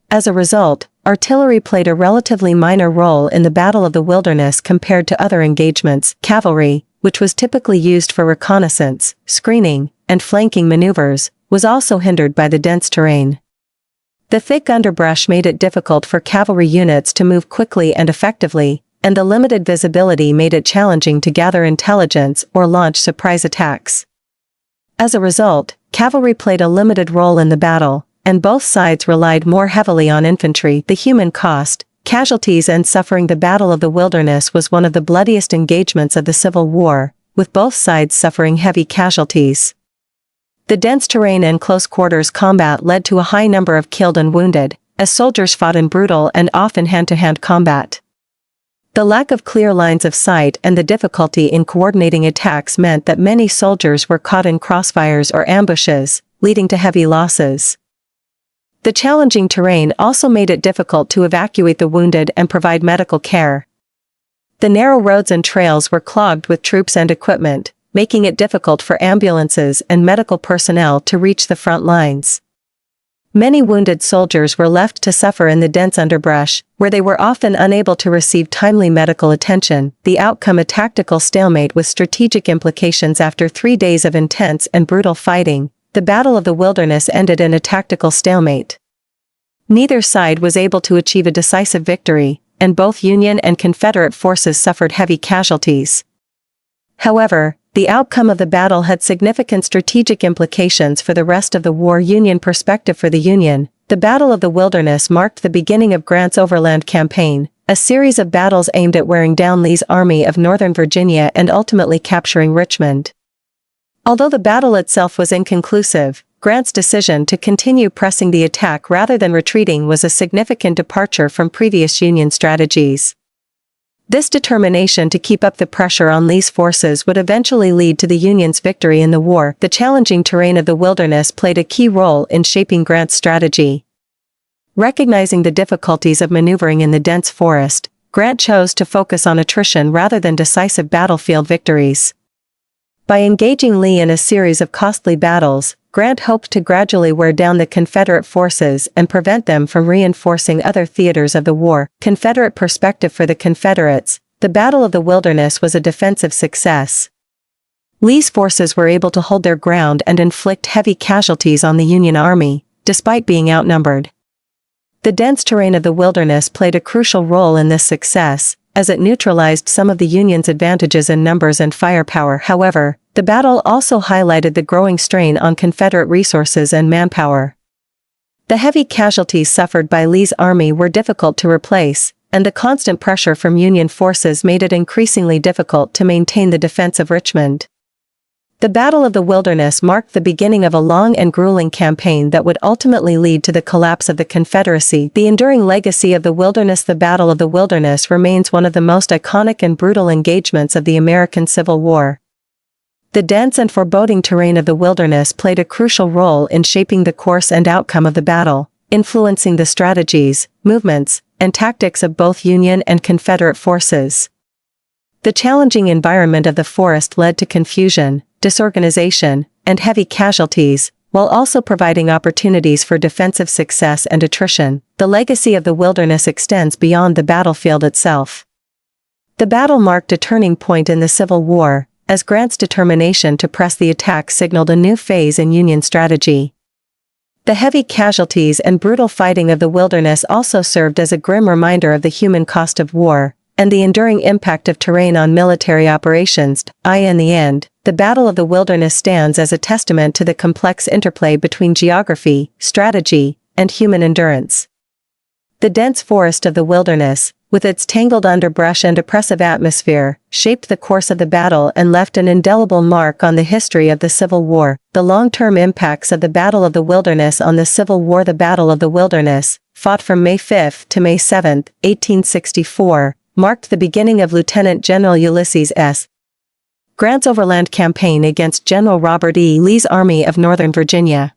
As a result, artillery played a relatively minor role in the Battle of the Wilderness compared to other engagements. Cavalry, which was typically used for reconnaissance, screening, and flanking maneuvers, was also hindered by the dense terrain. The thick underbrush made it difficult for cavalry units to move quickly and effectively, and the limited visibility made it challenging to gather intelligence or launch surprise attacks. As a result, cavalry played a limited role in the battle, and both sides relied more heavily on infantry. The human cost, casualties and suffering. The Battle of the Wilderness was one of the bloodiest engagements of the Civil War, with both sides suffering heavy casualties. The dense terrain and close quarters combat led to a high number of killed and wounded, as soldiers fought in brutal and often hand-to-hand combat. The lack of clear lines of sight and the difficulty in coordinating attacks meant that many soldiers were caught in crossfires or ambushes, leading to heavy losses. The challenging terrain also made it difficult to evacuate the wounded and provide medical care. The narrow roads and trails were clogged with troops and equipment, making it difficult for ambulances and medical personnel to reach the front lines. Many wounded soldiers were left to suffer in the dense underbrush, where they were often unable to receive timely medical attention, the outcome a tactical stalemate with strategic implications. After 3 days of intense and brutal fighting, the Battle of the Wilderness ended in a tactical stalemate. Neither side was able to achieve a decisive victory, and both Union and Confederate forces suffered heavy casualties. However, the outcome of the battle had significant strategic implications for the rest of the war. Union perspective. For the Union, the Battle of the Wilderness marked the beginning of Grant's Overland Campaign, a series of battles aimed at wearing down Lee's Army of Northern Virginia and ultimately capturing Richmond. Although the battle itself was inconclusive, Grant's decision to continue pressing the attack rather than retreating was a significant departure from previous Union strategies. This determination to keep up the pressure on Lee's forces would eventually lead to the Union's victory in the war. The challenging terrain of the wilderness played a key role in shaping Grant's strategy. Recognizing the difficulties of maneuvering in the dense forest, Grant chose to focus on attrition rather than decisive battlefield victories. By engaging Lee in a series of costly battles, Grant hoped to gradually wear down the Confederate forces and prevent them from reinforcing other theaters of the war. Confederate perspective. For the Confederates, the Battle of the Wilderness was a defensive success. Lee's forces were able to hold their ground and inflict heavy casualties on the Union Army, despite being outnumbered. The dense terrain of the wilderness played a crucial role in this success, as it neutralized some of the Union's advantages in numbers and firepower. However, the battle also highlighted the growing strain on Confederate resources and manpower. The heavy casualties suffered by Lee's army were difficult to replace, and the constant pressure from Union forces made it increasingly difficult to maintain the defense of Richmond. The Battle of the Wilderness marked the beginning of a long and grueling campaign that would ultimately lead to the collapse of the Confederacy. The enduring legacy of the Wilderness. The Battle of the Wilderness remains one of the most iconic and brutal engagements of the American Civil War. The dense and foreboding terrain of the wilderness played a crucial role in shaping the course and outcome of the battle, influencing the strategies, movements, and tactics of both Union and Confederate forces. The challenging environment of the forest led to confusion, disorganization, and heavy casualties, while also providing opportunities for defensive success and attrition. The legacy of the wilderness extends beyond the battlefield itself. The battle marked a turning point in the Civil War, as Grant's determination to press the attack signaled a new phase in Union strategy. The heavy casualties and brutal fighting of the wilderness also served as a grim reminder of the human cost of war, and the enduring impact of terrain on military operations. In the end, the Battle of the Wilderness stands as a testament to the complex interplay between geography, strategy, and human endurance. The dense forest of the wilderness, with its tangled underbrush and oppressive atmosphere, shaped the course of the battle and left an indelible mark on the history of the Civil War. The long-term impacts of the Battle of the Wilderness on the Civil War. The Battle of the Wilderness, fought from May 5 to May 7, 1864, marked the beginning of Lieutenant General Ulysses S. Grant's Overland Campaign against General Robert E. Lee's Army of Northern Virginia.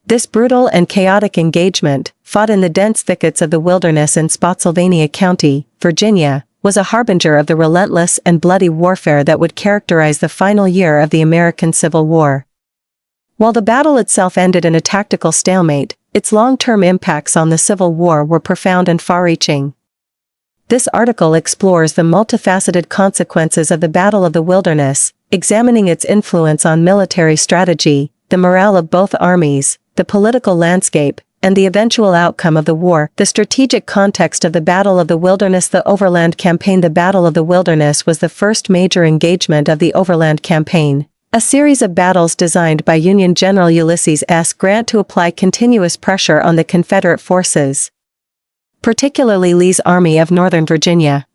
This brutal and chaotic engagement, fought in the dense thickets of the wilderness in Spotsylvania County, Virginia, was a harbinger of the relentless and bloody warfare that would characterize the final year of the American Civil War. While the battle itself ended in a tactical stalemate, its long-term impacts on the Civil War were profound and far-reaching. This article explores the multifaceted consequences of the Battle of the Wilderness, examining its influence on military strategy, the morale of both armies, the political landscape, and the eventual outcome of the war. The strategic context of the Battle of the Wilderness. The Overland Campaign. The Battle of the Wilderness was the first major engagement of the Overland Campaign, a series of battles designed by Union General Ulysses S. Grant to apply continuous pressure on the Confederate forces, particularly Lee's Army of Northern Virginia.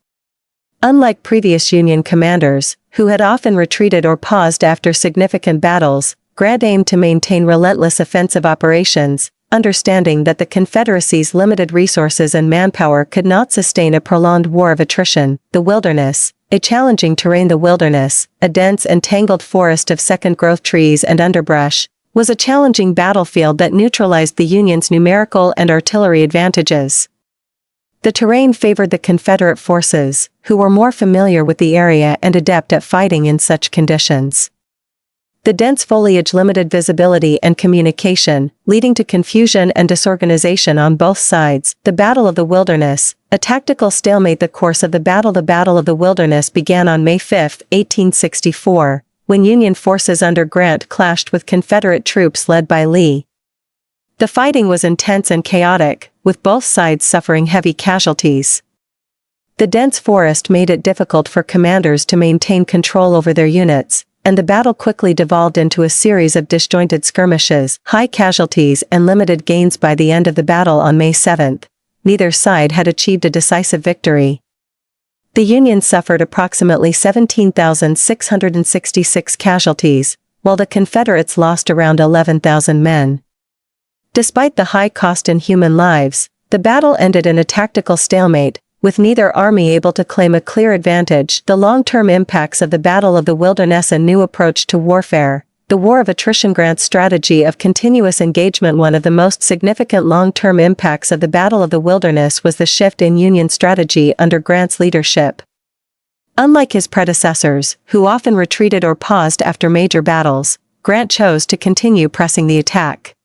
Unlike previous Union commanders, who had often retreated or paused after significant battles, Grant aimed to maintain relentless offensive operations, understanding that the Confederacy's limited resources and manpower could not sustain a prolonged war of attrition. The wilderness, a challenging terrain. The wilderness, a dense and tangled forest of second-growth trees and underbrush, was a challenging battlefield that neutralized the Union's numerical and artillery advantages. The terrain favored the Confederate forces, who were more familiar with the area and adept at fighting in such conditions. The dense foliage limited visibility and communication, leading to confusion and disorganization on both sides. The Battle of the Wilderness, a tactical stalemate. The course of the battle. The Battle of the Wilderness began on May 5, 1864, when Union forces under Grant clashed with Confederate troops led by Lee. The fighting was intense and chaotic, with both sides suffering heavy casualties. The dense forest made it difficult for commanders to maintain control over their units, and the battle quickly devolved into a series of disjointed skirmishes, high casualties and limited gains. By the end of the battle on May 7, neither side had achieved a decisive victory. The Union suffered approximately 17,666 casualties, while the Confederates lost around 11,000 men. Despite the high cost in human lives, the battle ended in a tactical stalemate, with neither army able to claim a clear advantage. The long-term impacts of the Battle of the Wilderness. A new approach to warfare. The war of attrition. Grant's strategy of continuous engagement. One of the most significant long-term impacts of the Battle of the Wilderness was the shift in Union strategy under Grant's leadership. Unlike his predecessors, who often retreated or paused after major battles, Grant chose to continue pressing the attack.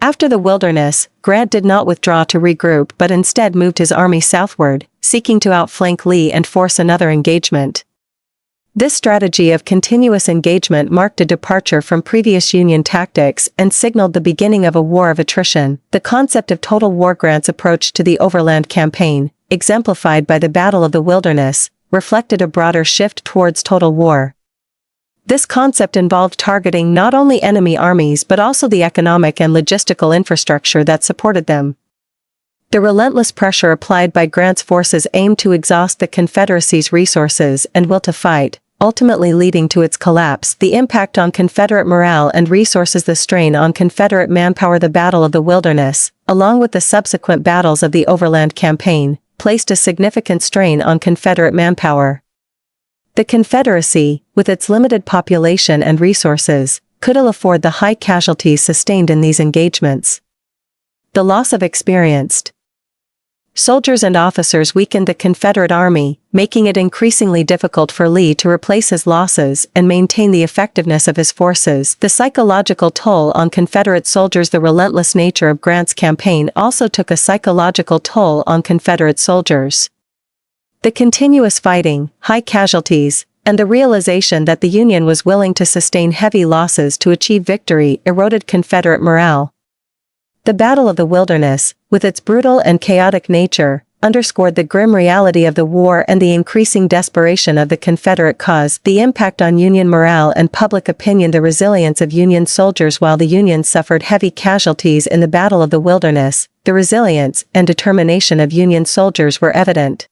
After the Wilderness, Grant did not withdraw to regroup but instead moved his army southward, seeking to outflank Lee and force another engagement. This strategy of continuous engagement marked a departure from previous Union tactics and signaled the beginning of a war of attrition. The concept of total war. Grant's approach to the Overland Campaign, exemplified by the Battle of the Wilderness, reflected a broader shift towards total war. This concept involved targeting not only enemy armies but also the economic and logistical infrastructure that supported them. The relentless pressure applied by Grant's forces aimed to exhaust the Confederacy's resources and will to fight, ultimately leading to its collapse. The impact on Confederate morale and resources. The strain on Confederate manpower. The Battle of the Wilderness, along with the subsequent battles of the Overland Campaign, placed a significant strain on Confederate manpower. The Confederacy, with its limited population and resources, could ill afford the high casualties sustained in these engagements. The loss of experienced soldiers and officers weakened the Confederate Army, making it increasingly difficult for Lee to replace his losses and maintain the effectiveness of his forces. The psychological toll on Confederate soldiers. The relentless nature of Grant's campaign also took a psychological toll on Confederate soldiers. The continuous fighting, high casualties, and the realization that the Union was willing to sustain heavy losses to achieve victory eroded Confederate morale. The Battle of the Wilderness, with its brutal and chaotic nature, underscored the grim reality of the war and the increasing desperation of the Confederate cause. The impact on Union morale and public opinion. The resilience of Union soldiers. While the Union suffered heavy casualties in the Battle of the Wilderness, the resilience and determination of Union soldiers were evident.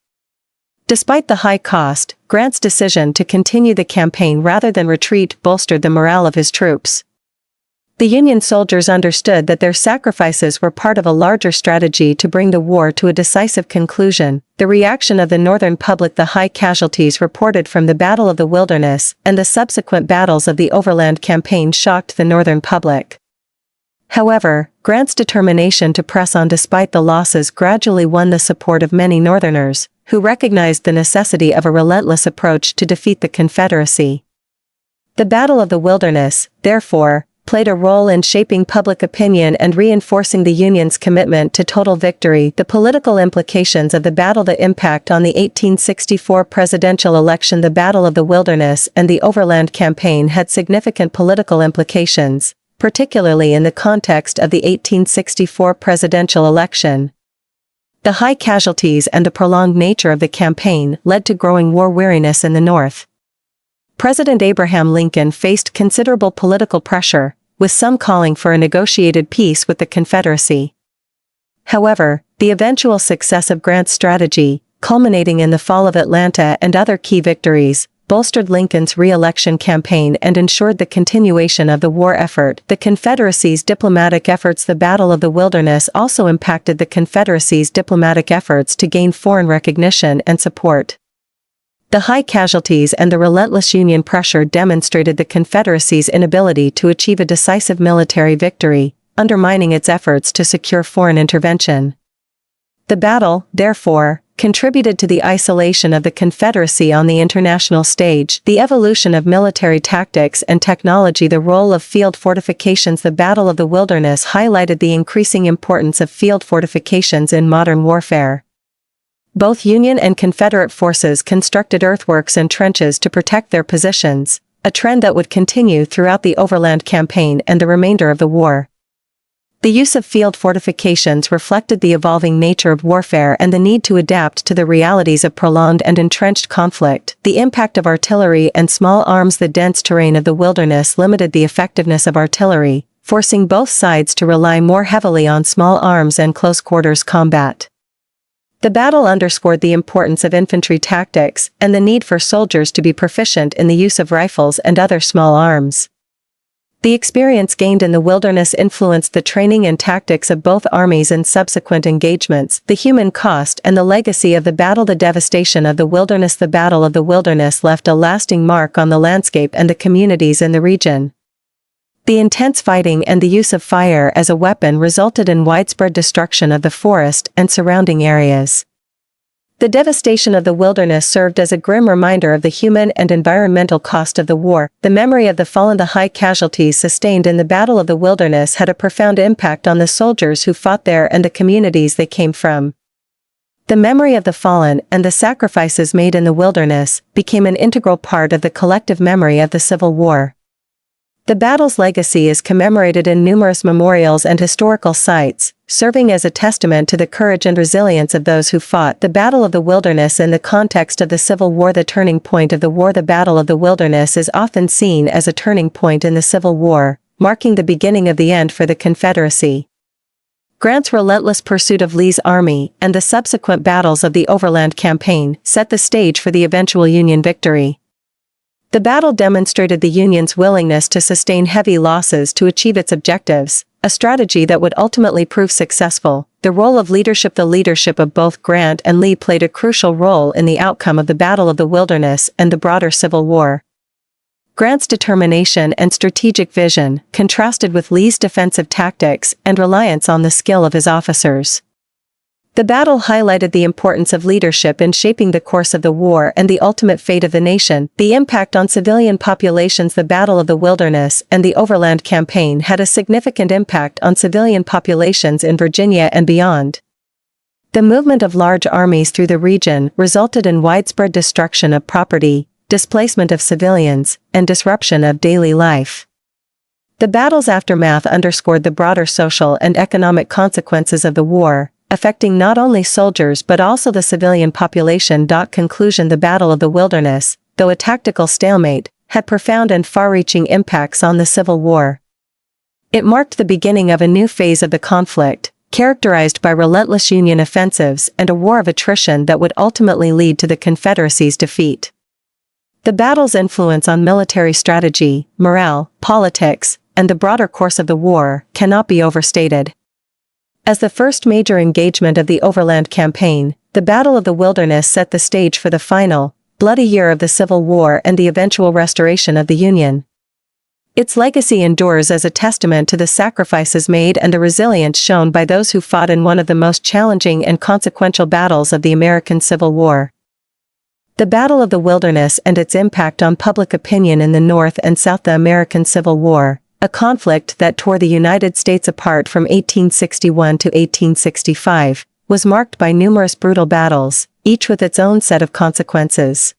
Despite the high cost, Grant's decision to continue the campaign rather than retreat bolstered the morale of his troops. The Union soldiers understood that their sacrifices were part of a larger strategy to bring the war to a decisive conclusion. The reaction of the Northern public. The high casualties reported from the Battle of the Wilderness and the subsequent battles of the Overland Campaign shocked the Northern public. However, Grant's determination to press on despite the losses gradually won the support of many Northerners, who recognized the necessity of a relentless approach to defeat the Confederacy. The Battle of the Wilderness, therefore, played a role in shaping public opinion and reinforcing the Union's commitment to total victory. The political implications of the battle. The impact on the 1864 presidential election. The Battle of the Wilderness and the Overland Campaign had significant political implications, particularly in the context of the 1864 presidential election. The high casualties and the prolonged nature of the campaign led to growing war weariness in the North. President Abraham Lincoln faced considerable political pressure, with some calling for a negotiated peace with the Confederacy. However, the eventual success of Grant's strategy, culminating in the fall of Atlanta and other key victories, bolstered Lincoln's re-election campaign and ensured the continuation of the war effort. The Confederacy's diplomatic efforts. The Battle of the Wilderness also impacted the Confederacy's diplomatic efforts to gain foreign recognition and support. The high casualties and the relentless Union pressure demonstrated the Confederacy's inability to achieve a decisive military victory, undermining its efforts to secure foreign intervention. The battle, therefore, contributed to the isolation of the Confederacy on the international stage, the evolution of military tactics and technology, the role of field fortifications. The Battle of the Wilderness highlighted the increasing importance of field fortifications in modern warfare. Both Union and Confederate forces constructed earthworks and trenches to protect their positions, a trend that would continue throughout the Overland Campaign and the remainder of the war. The use of field fortifications reflected the evolving nature of warfare and the need to adapt to the realities of prolonged and entrenched conflict. The impact of artillery and small arms. The dense terrain of the wilderness limited the effectiveness of artillery, forcing both sides to rely more heavily on small arms and close-quarters combat. The battle underscored the importance of infantry tactics and the need for soldiers to be proficient in the use of rifles and other small arms. The experience gained in the wilderness influenced the training and tactics of both armies in subsequent engagements. The human cost and the legacy of the battle. The devastation of the wilderness. The Battle of the Wilderness left a lasting mark on the landscape and the communities in the region. The intense fighting and the use of fire as a weapon resulted in widespread destruction of the forest and surrounding areas. The devastation of the wilderness served as a grim reminder of the human and environmental cost of the war. The memory of the fallen. The high casualties sustained in the Battle of the Wilderness had a profound impact on the soldiers who fought there and the communities they came from. The memory of the fallen and the sacrifices made in the wilderness became an integral part of the collective memory of the Civil War. The battle's legacy is commemorated in numerous memorials and historical sites, serving as a testament to the courage and resilience of those who fought the Battle of the Wilderness in the context of the Civil War. The turning point of the war. The Battle of the Wilderness is often seen as a turning point in the Civil War, marking the beginning of the end for the Confederacy. Grant's relentless pursuit of Lee's army and the subsequent battles of the Overland Campaign set the stage for the eventual Union victory. The battle demonstrated the Union's willingness to sustain heavy losses to achieve its objectives, a strategy that would ultimately prove successful. The role of leadership. The leadership of both Grant and Lee played a crucial role in the outcome of the Battle of the Wilderness and the broader Civil War. Grant's determination and strategic vision contrasted with Lee's defensive tactics and reliance on the skill of his officers. The battle highlighted the importance of leadership in shaping the course of the war and the ultimate fate of the nation. The impact on civilian populations. The Battle of the Wilderness and the Overland Campaign had a significant impact on civilian populations in Virginia and beyond. The movement of large armies through the region resulted in widespread destruction of property, displacement of civilians, and disruption of daily life. The battle's aftermath underscored the broader social and economic consequences of the war, affecting not only soldiers but also the civilian population. Conclusion. The Battle of the Wilderness, though a tactical stalemate, had profound and far-reaching impacts on the Civil War. It marked the beginning of a new phase of the conflict, characterized by relentless Union offensives and a war of attrition that would ultimately lead to the Confederacy's defeat. The battle's influence on military strategy, morale, politics, and the broader course of the war cannot be overstated. As the first major engagement of the Overland Campaign, the Battle of the Wilderness set the stage for the final, bloody year of the Civil War and the eventual restoration of the Union. Its legacy endures as a testament to the sacrifices made and the resilience shown by those who fought in one of the most challenging and consequential battles of the American Civil War. The Battle of the Wilderness and its impact on public opinion in the North and South. The American Civil War, a conflict that tore the United States apart from 1861 to 1865, was marked by numerous brutal battles, each with its own set of consequences.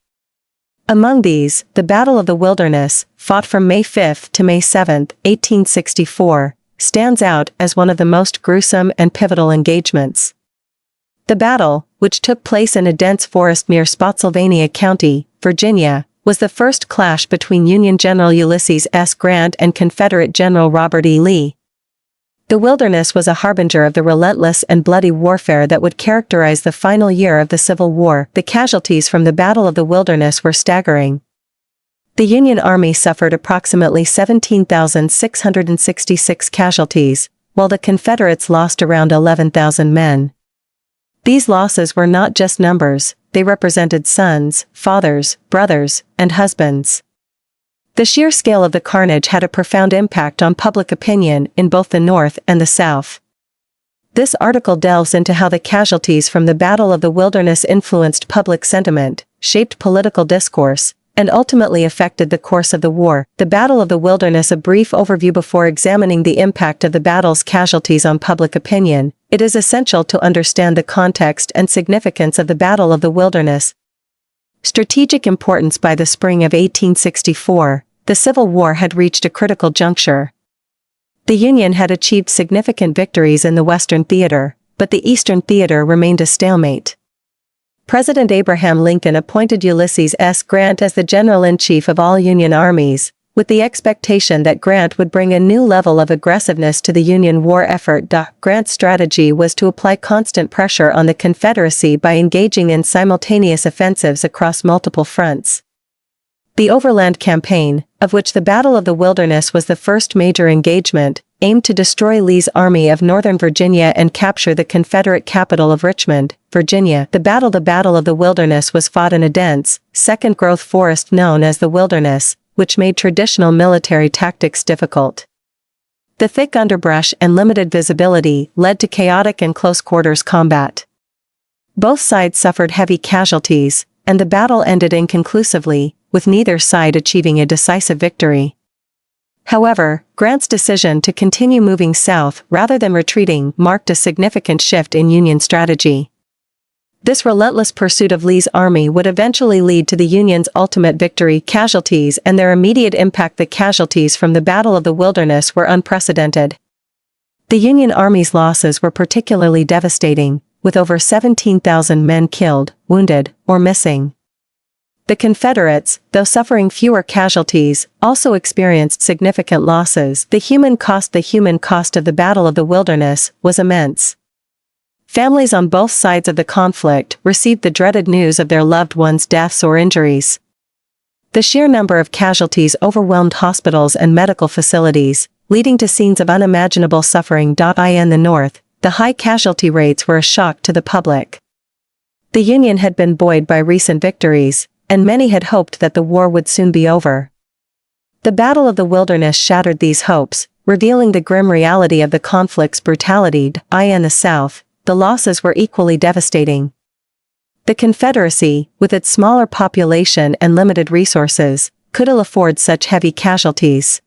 Among these, the Battle of the Wilderness, fought from May 5 to May 7, 1864, stands out as one of the most gruesome and pivotal engagements. The battle, which took place in a dense forest near Spotsylvania County, Virginia, was the first clash between Union General Ulysses S. Grant and Confederate General Robert E. Lee. The Wilderness was a harbinger of the relentless and bloody warfare that would characterize the final year of the Civil War. The casualties from the Battle of the Wilderness were staggering. The Union Army suffered approximately 17,666 casualties, while the Confederates lost around 11,000 men. These losses were not just numbers, they represented sons, fathers, brothers, and husbands. The sheer scale of the carnage had a profound impact on public opinion in both the North and the South. This article delves into how the casualties from the Battle of the Wilderness influenced public sentiment, shaped political discourse, and ultimately affected the course of the war. The Battle of the Wilderness. A brief overview. Before examining the impact of the battle's casualties on public opinion, it is essential to understand the context and significance of the Battle of the Wilderness. Strategic importance. By the spring of 1864, the Civil War had reached a critical juncture. The Union had achieved significant victories in the Western theater, but the Eastern theater remained a stalemate. President Abraham Lincoln appointed Ulysses S. Grant as the General-in-Chief of all Union armies, with the expectation that Grant would bring a new level of aggressiveness to the Union war effort. Grant's strategy was to apply constant pressure on the Confederacy by engaging in simultaneous offensives across multiple fronts. The Overland Campaign, of which the Battle of the Wilderness was the first major engagement, aimed to destroy Lee's Army of Northern Virginia and capture the Confederate capital of Richmond, Virginia. The Battle of the Wilderness was fought in a dense, second-growth forest known as the Wilderness, which made traditional military tactics difficult. The thick underbrush and limited visibility led to chaotic and close-quarters combat. Both sides suffered heavy casualties, and the battle ended inconclusively, with neither side achieving a decisive victory. However, Grant's decision to continue moving south rather than retreating marked a significant shift in Union strategy. This relentless pursuit of Lee's army would eventually lead to the Union's ultimate victory. Casualties and their immediate impact. The casualties from the Battle of the Wilderness were unprecedented. The Union Army's losses were particularly devastating, with over 17,000 men killed, wounded, or missing. The Confederates, though suffering fewer casualties, also experienced significant losses. The human cost of the Battle of the Wilderness was immense. Families on both sides of the conflict received the dreaded news of their loved ones' deaths or injuries. The sheer number of casualties overwhelmed hospitals and medical facilities, leading to scenes of unimaginable suffering. In the North, the high casualty rates were a shock to the public. The Union had been buoyed by recent victories, and many had hoped that the war would soon be over. The Battle of the Wilderness shattered these hopes, revealing the grim reality of the conflict's brutality. In the South, the losses were equally devastating. The Confederacy, with its smaller population and limited resources, could ill afford such heavy casualties.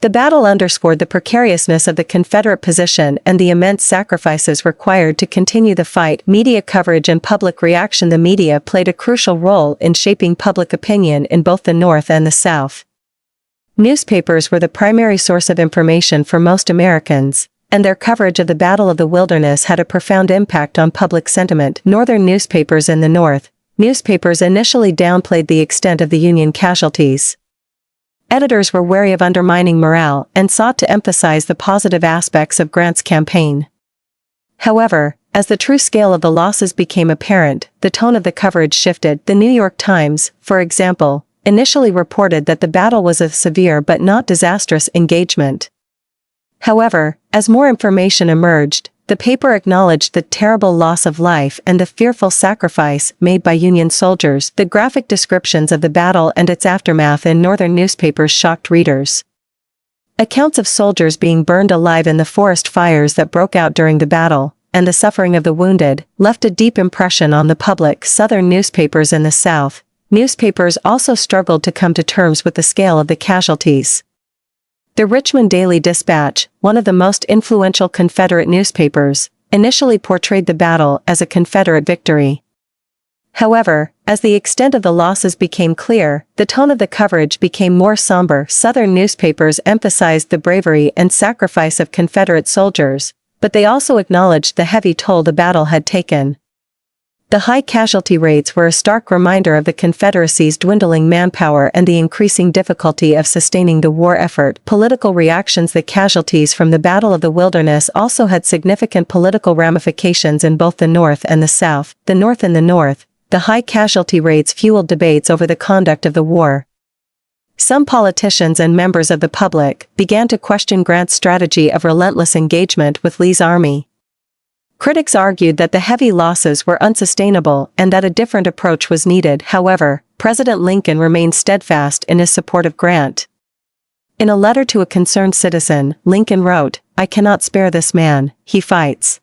The battle underscored the precariousness of the Confederate position and the immense sacrifices required to continue the fight. Media coverage and public reaction. The media played a crucial role in shaping public opinion in both the North and the South. Newspapers were the primary source of information for most Americans, and their coverage of the Battle of the Wilderness had a profound impact on public sentiment. Northern newspapers. In the North, newspapers initially downplayed the extent of the Union casualties. Editors were wary of undermining morale and sought to emphasize the positive aspects of Grant's campaign. However, as the true scale of the losses became apparent, the tone of the coverage shifted. The New York Times, for example, initially reported that the battle was a severe but not disastrous engagement. However, as more information emerged, the paper acknowledged the terrible loss of life and the fearful sacrifice made by Union soldiers. The graphic descriptions of the battle and its aftermath in Northern newspapers shocked readers. Accounts of soldiers being burned alive in the forest fires that broke out during the battle, and the suffering of the wounded, left a deep impression on the public. Southern newspapers. In the South, newspapers also struggled to come to terms with the scale of the casualties. The Richmond Daily Dispatch, one of the most influential Confederate newspapers, initially portrayed the battle as a Confederate victory. However, as the extent of the losses became clear, the tone of the coverage became more somber. Southern newspapers emphasized the bravery and sacrifice of Confederate soldiers, but they also acknowledged the heavy toll the battle had taken. The high casualty rates were a stark reminder of the Confederacy's dwindling manpower and the increasing difficulty of sustaining the war effort. Political reactions. The casualties from the Battle of the Wilderness also had significant political ramifications in both the North and the South. In the North, the high casualty rates fueled debates over the conduct of the war. Some politicians and members of the public began to question Grant's strategy of relentless engagement with Lee's army. Critics argued that the heavy losses were unsustainable and that a different approach was needed. However, President Lincoln remained steadfast in his support of Grant. In a letter to a concerned citizen, Lincoln wrote, "I cannot spare this man, he fights."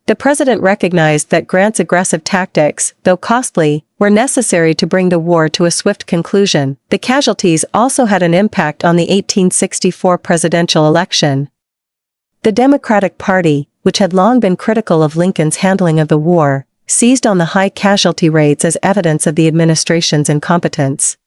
The president recognized that Grant's aggressive tactics, though costly, were necessary to bring the war to a swift conclusion. The casualties also had an impact on the 1864 presidential election. The Democratic Party, which had long been critical of Lincoln's handling of the war, seized on the high casualty rates as evidence of the administration's incompetence.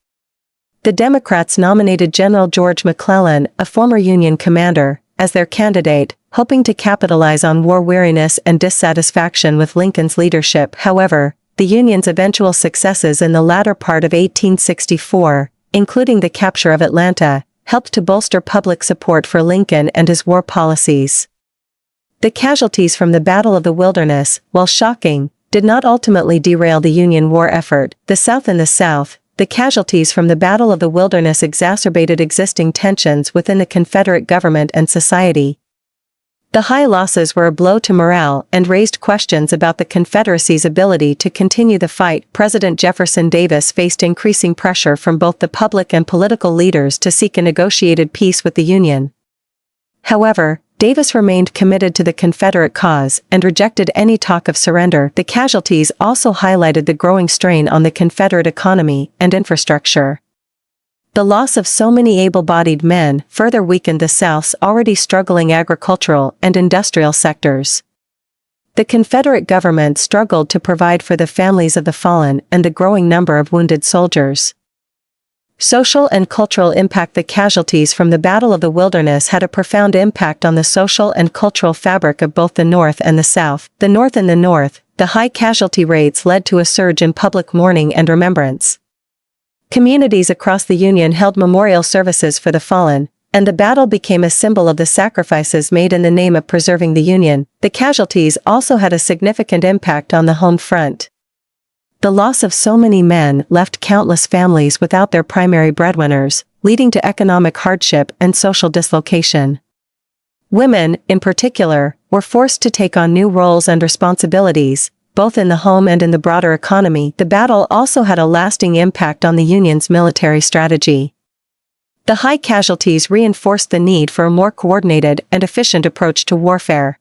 The Democrats nominated General George McClellan, a former Union commander, as their candidate, hoping to capitalize on war weariness and dissatisfaction with Lincoln's leadership. However, the Union's eventual successes in the latter part of 1864, including the capture of Atlanta, helped to bolster public support for Lincoln and his war policies. The casualties from the Battle of the Wilderness, while shocking, did not ultimately derail the Union war effort. The South in the South, the casualties from the Battle of the Wilderness exacerbated existing tensions within the Confederate government and society. The high losses were a blow to morale and raised questions about the Confederacy's ability to continue the fight. President Jefferson Davis faced increasing pressure from both the public and political leaders to seek a negotiated peace with the Union. However, Davis remained committed to the Confederate cause and rejected any talk of surrender. The casualties also highlighted the growing strain on the Confederate economy and infrastructure. The loss of so many able-bodied men further weakened the South's already struggling agricultural and industrial sectors. The Confederate government struggled to provide for the families of the fallen and the growing number of wounded soldiers. Social and cultural impact. The casualties from the Battle of the Wilderness had a profound impact on the social and cultural fabric of both the North and the South. The North in the North, the high casualty rates led to a surge in public mourning and remembrance. Communities across the Union held memorial services for the fallen, and the battle became a symbol of the sacrifices made in the name of preserving the Union. The casualties also had a significant impact on the home front. The loss of so many men left countless families without their primary breadwinners, leading to economic hardship and social dislocation. Women, in particular, were forced to take on new roles and responsibilities, both in the home and in the broader economy. The battle also had a lasting impact on the Union's military strategy. The high casualties reinforced the need for a more coordinated and efficient approach to warfare.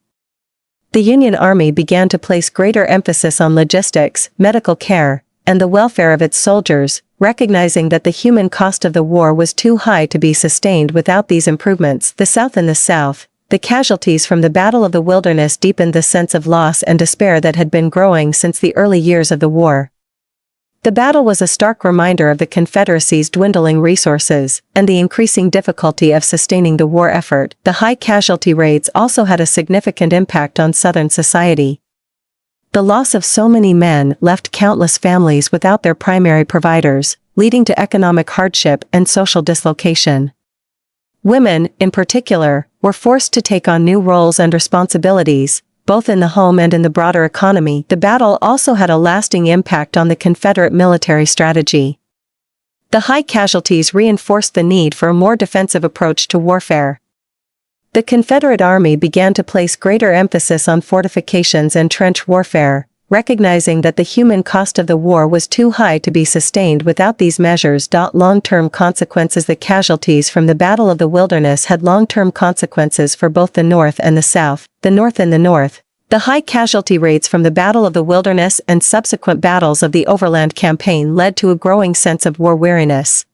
The Union Army began to place greater emphasis on logistics, medical care, and the welfare of its soldiers, recognizing that the human cost of the war was too high to be sustained without these improvements. The South in the South, the casualties from the Battle of the Wilderness deepened the sense of loss and despair that had been growing since the early years of the war. The battle was a stark reminder of the Confederacy's dwindling resources and the increasing difficulty of sustaining the war effort. The high casualty rates also had a significant impact on Southern society. The loss of so many men left countless families without their primary providers, leading to economic hardship and social dislocation. Women, in particular, were forced to take on new roles and responsibilities, both in the home and in the broader economy. The battle also had a lasting impact on the Confederate military strategy. The high casualties reinforced the need for a more defensive approach to warfare. The Confederate Army began to place greater emphasis on fortifications and trench warfare, recognizing that the human cost of the war was too high to be sustained without these measures. Long-term consequences. The casualties from the Battle of the Wilderness had long-term consequences for both the North and the South. The North in the North, the high casualty rates from the Battle of the Wilderness and subsequent battles of the Overland Campaign led to a growing sense of war weariness.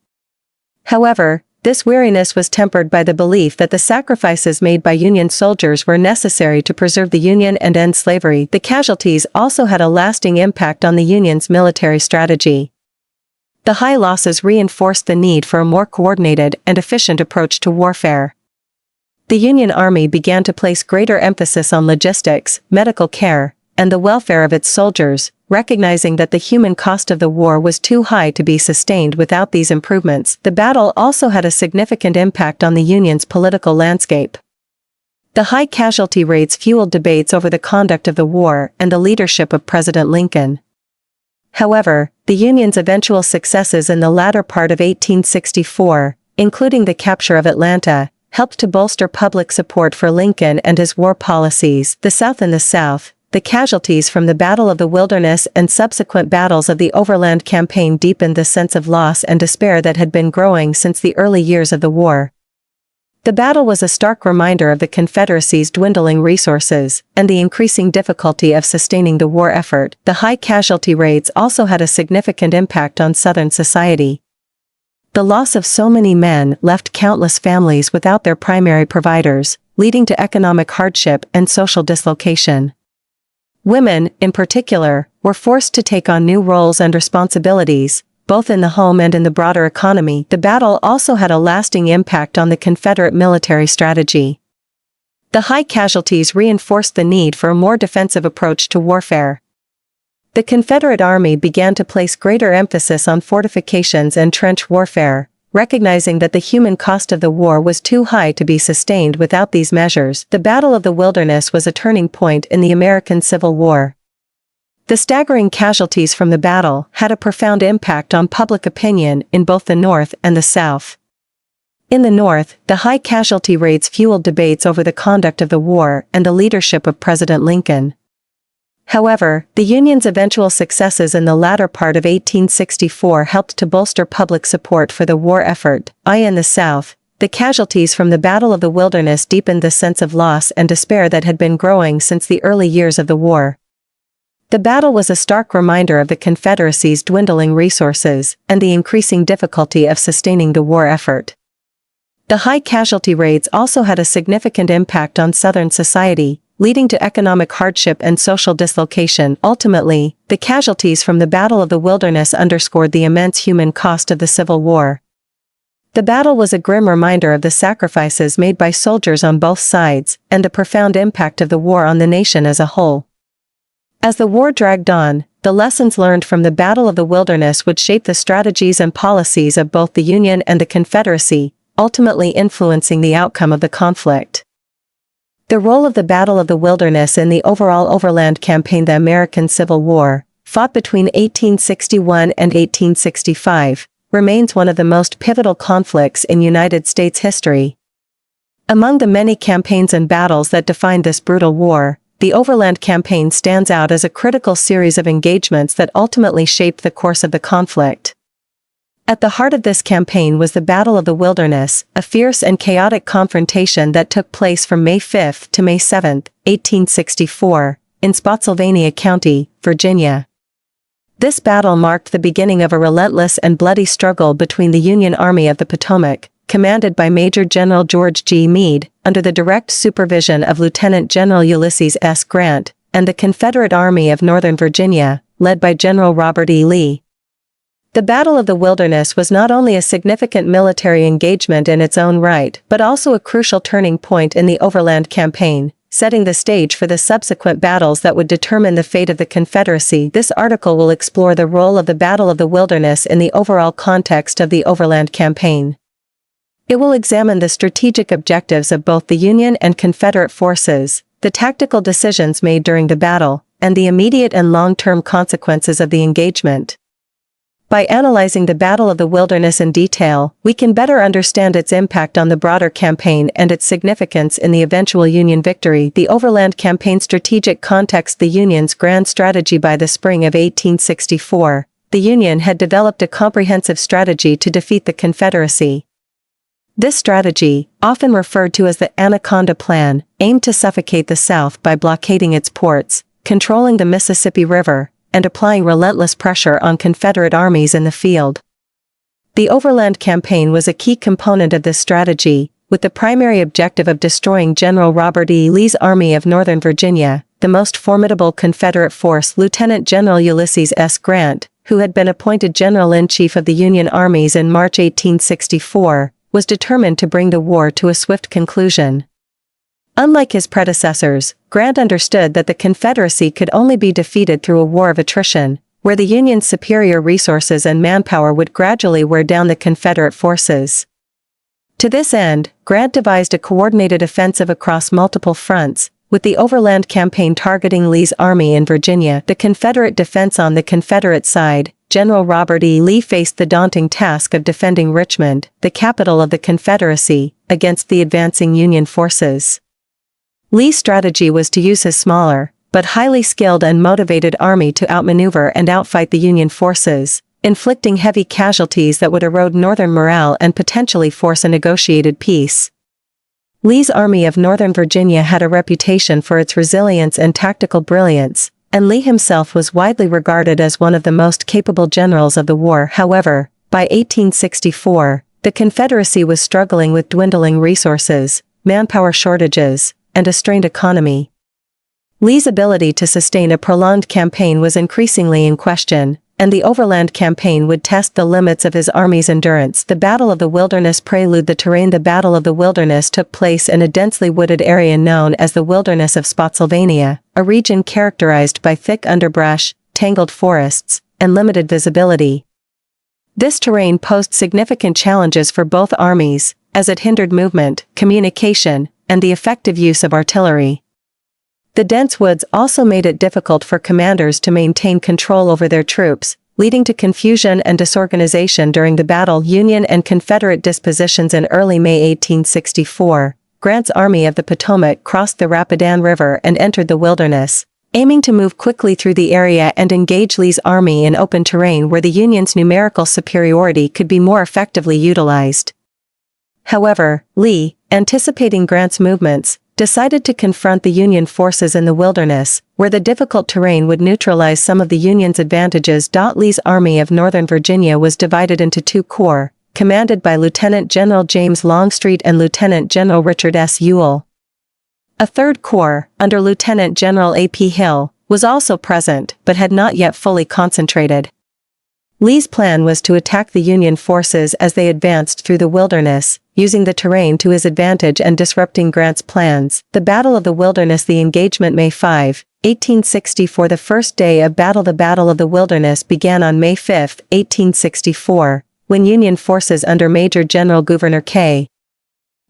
However, this weariness was tempered by the belief that the sacrifices made by Union soldiers were necessary to preserve the Union and end slavery. The casualties also had a lasting impact on the Union's military strategy. The high losses reinforced the need for a more coordinated and efficient approach to warfare. The Union Army began to place greater emphasis on logistics, medical care, and the welfare of its soldiers, recognizing that the human cost of the war was too high to be sustained without these improvements. The battle also had a significant impact on the Union's political landscape. The high casualty rates fueled debates over the conduct of the war and the leadership of President Lincoln. However, the Union's eventual successes in the latter part of 1864, including the capture of Atlanta, helped to bolster public support for Lincoln and his war policies. The South in the South, the casualties from the Battle of the Wilderness and subsequent battles of the Overland Campaign deepened the sense of loss and despair that had been growing since the early years of the war. The battle was a stark reminder of the Confederacy's dwindling resources and the increasing difficulty of sustaining the war effort. The high casualty rates also had a significant impact on Southern society. The loss of so many men left countless families without their primary providers, leading to economic hardship and social dislocation. Women, in particular, were forced to take on new roles and responsibilities, both in the home and in the broader economy. The battle also had a lasting impact on the Confederate military strategy. The high casualties reinforced the need for a more defensive approach to warfare. The Confederate Army began to place greater emphasis on fortifications and trench warfare, recognizing that the human cost of the war was too high to be sustained without these measures. The Battle of the Wilderness was a turning point in the American Civil War. The staggering casualties from the battle had a profound impact on public opinion in both the North and the South. In the North, the high casualty rates fueled debates over the conduct of the war and the leadership of President Lincoln. However, the Union's eventual successes in the latter part of 1864 helped to bolster public support for the war effort. In the South, the casualties from the Battle of the Wilderness deepened the sense of loss and despair that had been growing since the early years of the war. The battle was a stark reminder of the Confederacy's dwindling resources and the increasing difficulty of sustaining the war effort. The high casualty rates also had a significant impact on Southern society, leading to economic hardship and social dislocation. Ultimately, the casualties from the Battle of the Wilderness underscored the immense human cost of the Civil War. The battle was a grim reminder of the sacrifices made by soldiers on both sides and the profound impact of the war on the nation as a whole. As the war dragged on, the lessons learned from the Battle of the Wilderness would shape the strategies and policies of both the Union and the Confederacy, ultimately influencing the outcome of the conflict. The role of the Battle of the Wilderness in the overall Overland Campaign. The American Civil War, fought between 1861 and 1865, remains one of the most pivotal conflicts in United States history. Among the many campaigns and battles that defined this brutal war, the Overland Campaign stands out as a critical series of engagements that ultimately shaped the course of the conflict. At the heart of this campaign was the Battle of the Wilderness, a fierce and chaotic confrontation that took place from May 5 to May 7, 1864, in Spotsylvania County, Virginia. This battle marked the beginning of a relentless and bloody struggle between the Union Army of the Potomac, commanded by Major General George G. Meade, under the direct supervision of Lieutenant General Ulysses S. Grant, and the Confederate Army of Northern Virginia, led by General Robert E. Lee. The Battle of the Wilderness was not only a significant military engagement in its own right, but also a crucial turning point in the Overland Campaign, setting the stage for the subsequent battles that would determine the fate of the Confederacy. This article will explore the role of the Battle of the Wilderness in the overall context of the Overland Campaign. It will examine the strategic objectives of both the Union and Confederate forces, the tactical decisions made during the battle, and the immediate and long-term consequences of the engagement. By analyzing the Battle of the Wilderness in detail, we can better understand its impact on the broader campaign and its significance in the eventual Union victory. The Overland Campaign strategic context. The Union's grand strategy. By the spring of 1864, the Union had developed a comprehensive strategy to defeat the Confederacy. This strategy, often referred to as the Anaconda Plan, aimed to suffocate the South by blockading its ports, controlling the Mississippi River, and applying relentless pressure on Confederate armies in the field. The Overland Campaign was a key component of this strategy, with the primary objective of destroying General Robert E. Lee's Army of Northern Virginia, the most formidable Confederate force. Lieutenant General Ulysses S. Grant, who had been appointed General-in-Chief of the Union armies in March 1864, was determined to bring the war to a swift conclusion. Unlike his predecessors, Grant understood that the Confederacy could only be defeated through a war of attrition, where the Union's superior resources and manpower would gradually wear down the Confederate forces. To this end, Grant devised a coordinated offensive across multiple fronts, with the Overland Campaign targeting Lee's army in Virginia. The Confederate defense. On the Confederate side, General Robert E. Lee faced the daunting task of defending Richmond, the capital of the Confederacy, against the advancing Union forces. Lee's strategy was to use his smaller, but highly skilled and motivated army to outmaneuver and outfight the Union forces, inflicting heavy casualties that would erode Northern morale and potentially force a negotiated peace. Lee's Army of Northern Virginia had a reputation for its resilience and tactical brilliance, and Lee himself was widely regarded as one of the most capable generals of the war. However, by 1864, the Confederacy was struggling with dwindling resources, manpower shortages, and a strained economy. Lee's ability to sustain a prolonged campaign was increasingly in question, and the Overland Campaign would test the limits of his army's endurance. The Battle of the Wilderness prelude the terrain. The Battle of the Wilderness took place in a densely wooded area known as the Wilderness of Spotsylvania, a region characterized by thick underbrush, tangled forests, and limited visibility. This terrain posed significant challenges for both armies, as it hindered movement, communication, and the effective use of artillery. The dense woods also made it difficult for commanders to maintain control over their troops, leading to confusion and disorganization during the battle. Union and Confederate dispositions. In early May 1864, Grant's Army of the Potomac crossed the Rapidan River and entered the Wilderness, aiming to move quickly through the area and engage Lee's army in open terrain where the Union's numerical superiority could be more effectively utilized. However, Lee, anticipating Grant's movements, decided to confront the Union forces in the Wilderness, where the difficult terrain would neutralize some of the Union's advantages. Lee's Army of Northern Virginia was divided into two corps, commanded by Lieutenant General James Longstreet and Lieutenant General Richard S. Ewell. A third corps, under Lieutenant General A.P. Hill, was also present but had not yet fully concentrated. Lee's plan was to attack the Union forces as they advanced through the Wilderness, using the terrain to his advantage and disrupting Grant's plans. The Battle of the Wilderness. The engagement. May 5, 1864. The first day of battle. The Battle of the Wilderness began on May 5, 1864, when Union forces under Major General Gouverneur K.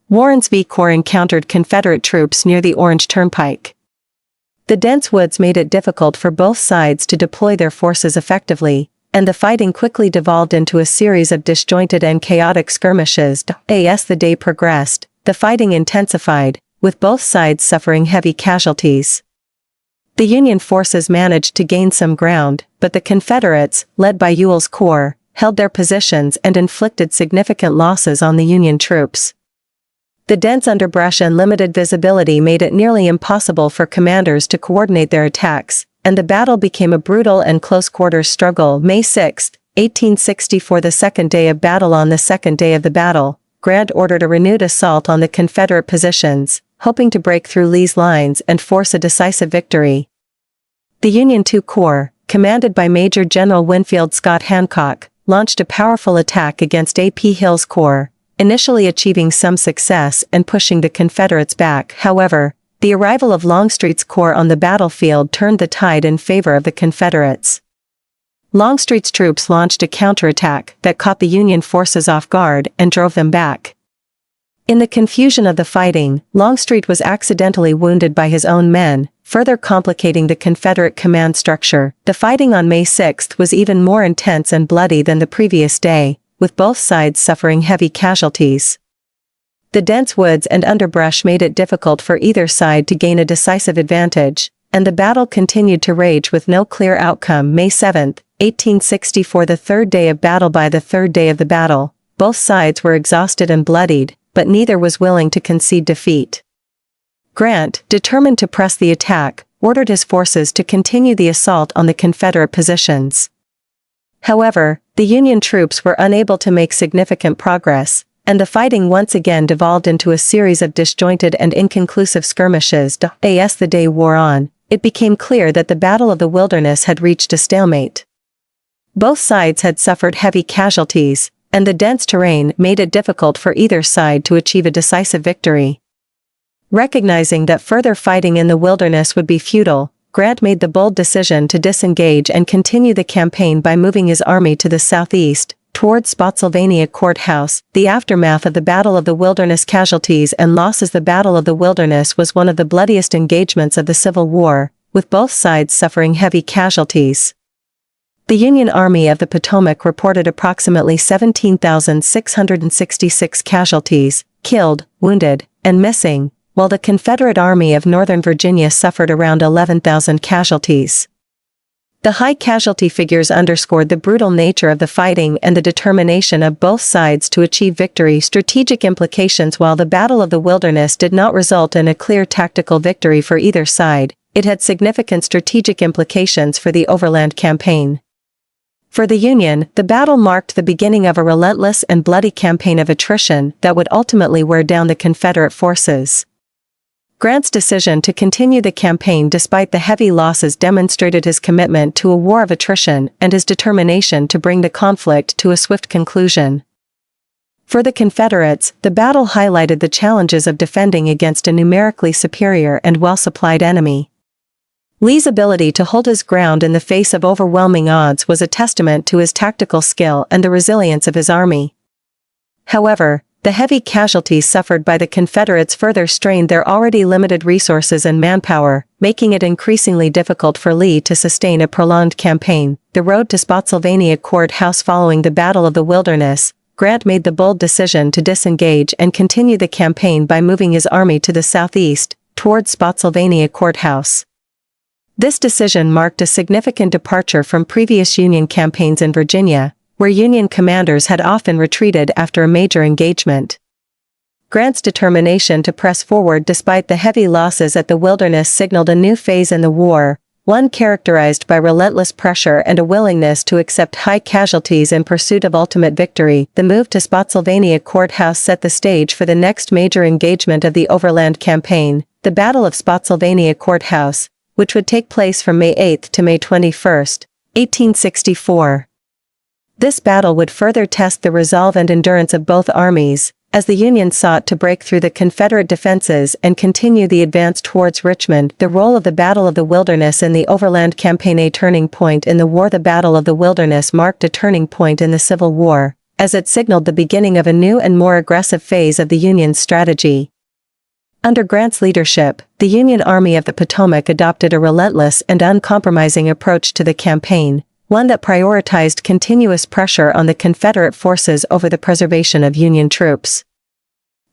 Warren's V Corps encountered Confederate troops near the Orange Turnpike. The dense woods made it difficult for both sides to deploy their forces effectively, and the fighting quickly devolved into a series of disjointed and chaotic skirmishes. As the day progressed, the fighting intensified, with both sides suffering heavy casualties. The Union forces managed to gain some ground, but the Confederates, led by Ewell's corps, held their positions and inflicted significant losses on the Union troops. The dense underbrush and limited visibility made it nearly impossible for commanders to coordinate their attacks, and the battle became a brutal and close-quarters struggle. May 6, 1864. The second day of battle. On the second day of the battle, Grant ordered a renewed assault on the Confederate positions, hoping to break through Lee's lines and force a decisive victory. The Union II Corps, commanded by Major General Winfield Scott Hancock, launched a powerful attack against A.P. Hill's corps, initially achieving some success and pushing the Confederates back. However, the arrival of Longstreet's corps on the battlefield turned the tide in favor of the Confederates. Longstreet's troops launched a counterattack that caught the Union forces off guard and drove them back. In the confusion of the fighting, Longstreet was accidentally wounded by his own men, further complicating the Confederate command structure. The fighting on May 6 was even more intense and bloody than the previous day, with both sides suffering heavy casualties. The dense woods and underbrush made it difficult for either side to gain a decisive advantage, and the battle continued to rage with no clear outcome. May 7, 1864. The third day of battle. By the third day of the battle, both sides were exhausted and bloodied, but neither was willing to concede defeat. Grant, determined to press the attack, ordered his forces to continue the assault on the Confederate positions. However, the Union troops were unable to make significant progress, and the fighting once again devolved into a series of disjointed and inconclusive skirmishes. As the day wore on, it became clear that the Battle of the Wilderness had reached a stalemate. Both sides had suffered heavy casualties, and the dense terrain made it difficult for either side to achieve a decisive victory. Recognizing that further fighting in the Wilderness would be futile, Grant made the bold decision to disengage and continue the campaign by moving his army to the southeast, toward Spotsylvania Courthouse. The aftermath of the Battle of the Wilderness. Casualties and losses. The Battle of the Wilderness was one of the bloodiest engagements of the Civil War, with both sides suffering heavy casualties. The Union Army of the Potomac reported approximately 17,666 casualties, killed, wounded, and missing, while the Confederate Army of Northern Virginia suffered around 11,000 casualties. The high casualty figures underscored the brutal nature of the fighting and the determination of both sides to achieve victory. Strategic implications. While the Battle of the Wilderness did not result in a clear tactical victory for either side, it had significant strategic implications for the Overland Campaign. For the Union, the battle marked the beginning of a relentless and bloody campaign of attrition that would ultimately wear down the Confederate forces. Grant's decision to continue the campaign despite the heavy losses demonstrated his commitment to a war of attrition and his determination to bring the conflict to a swift conclusion. For the Confederates, the battle highlighted the challenges of defending against a numerically superior and well-supplied enemy. Lee's ability to hold his ground in the face of overwhelming odds was a testament to his tactical skill and the resilience of his army. However, the heavy casualties suffered by the Confederates further strained their already limited resources and manpower, making it increasingly difficult for Lee to sustain a prolonged campaign. The road to Spotsylvania Courthouse. Following the Battle of the Wilderness, Grant made the bold decision to disengage and continue the campaign by moving his army to the southeast, toward Spotsylvania Courthouse. This decision marked a significant departure from previous Union campaigns in Virginia, where Union commanders had often retreated after a major engagement. Grant's determination to press forward despite the heavy losses at the Wilderness signaled a new phase in the war, one characterized by relentless pressure and a willingness to accept high casualties in pursuit of ultimate victory. The move to Spotsylvania Courthouse set the stage for the next major engagement of the Overland Campaign, the Battle of Spotsylvania Courthouse, which would take place from May 8 to May 21, 1864. This battle would further test the resolve and endurance of both armies, as the Union sought to break through the Confederate defenses and continue the advance towards Richmond. The role of the Battle of the Wilderness in the Overland Campaign. A turning point in the war. The Battle of the Wilderness marked a turning point in the Civil War, as it signaled the beginning of a new and more aggressive phase of the Union's strategy. Under Grant's leadership, the Union Army of the Potomac adopted a relentless and uncompromising approach to the campaign, one that prioritized continuous pressure on the Confederate forces over the preservation of Union troops.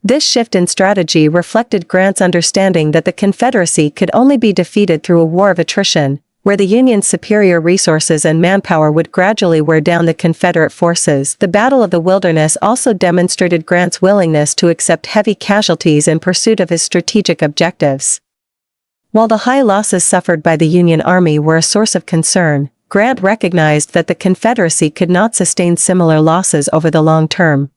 This shift in strategy reflected Grant's understanding that the Confederacy could only be defeated through a war of attrition, where the Union's superior resources and manpower would gradually wear down the Confederate forces. The Battle of the Wilderness also demonstrated Grant's willingness to accept heavy casualties in pursuit of his strategic objectives. While the high losses suffered by the Union Army were a source of concern, Grant recognized that the Confederacy could not sustain similar losses over the long term.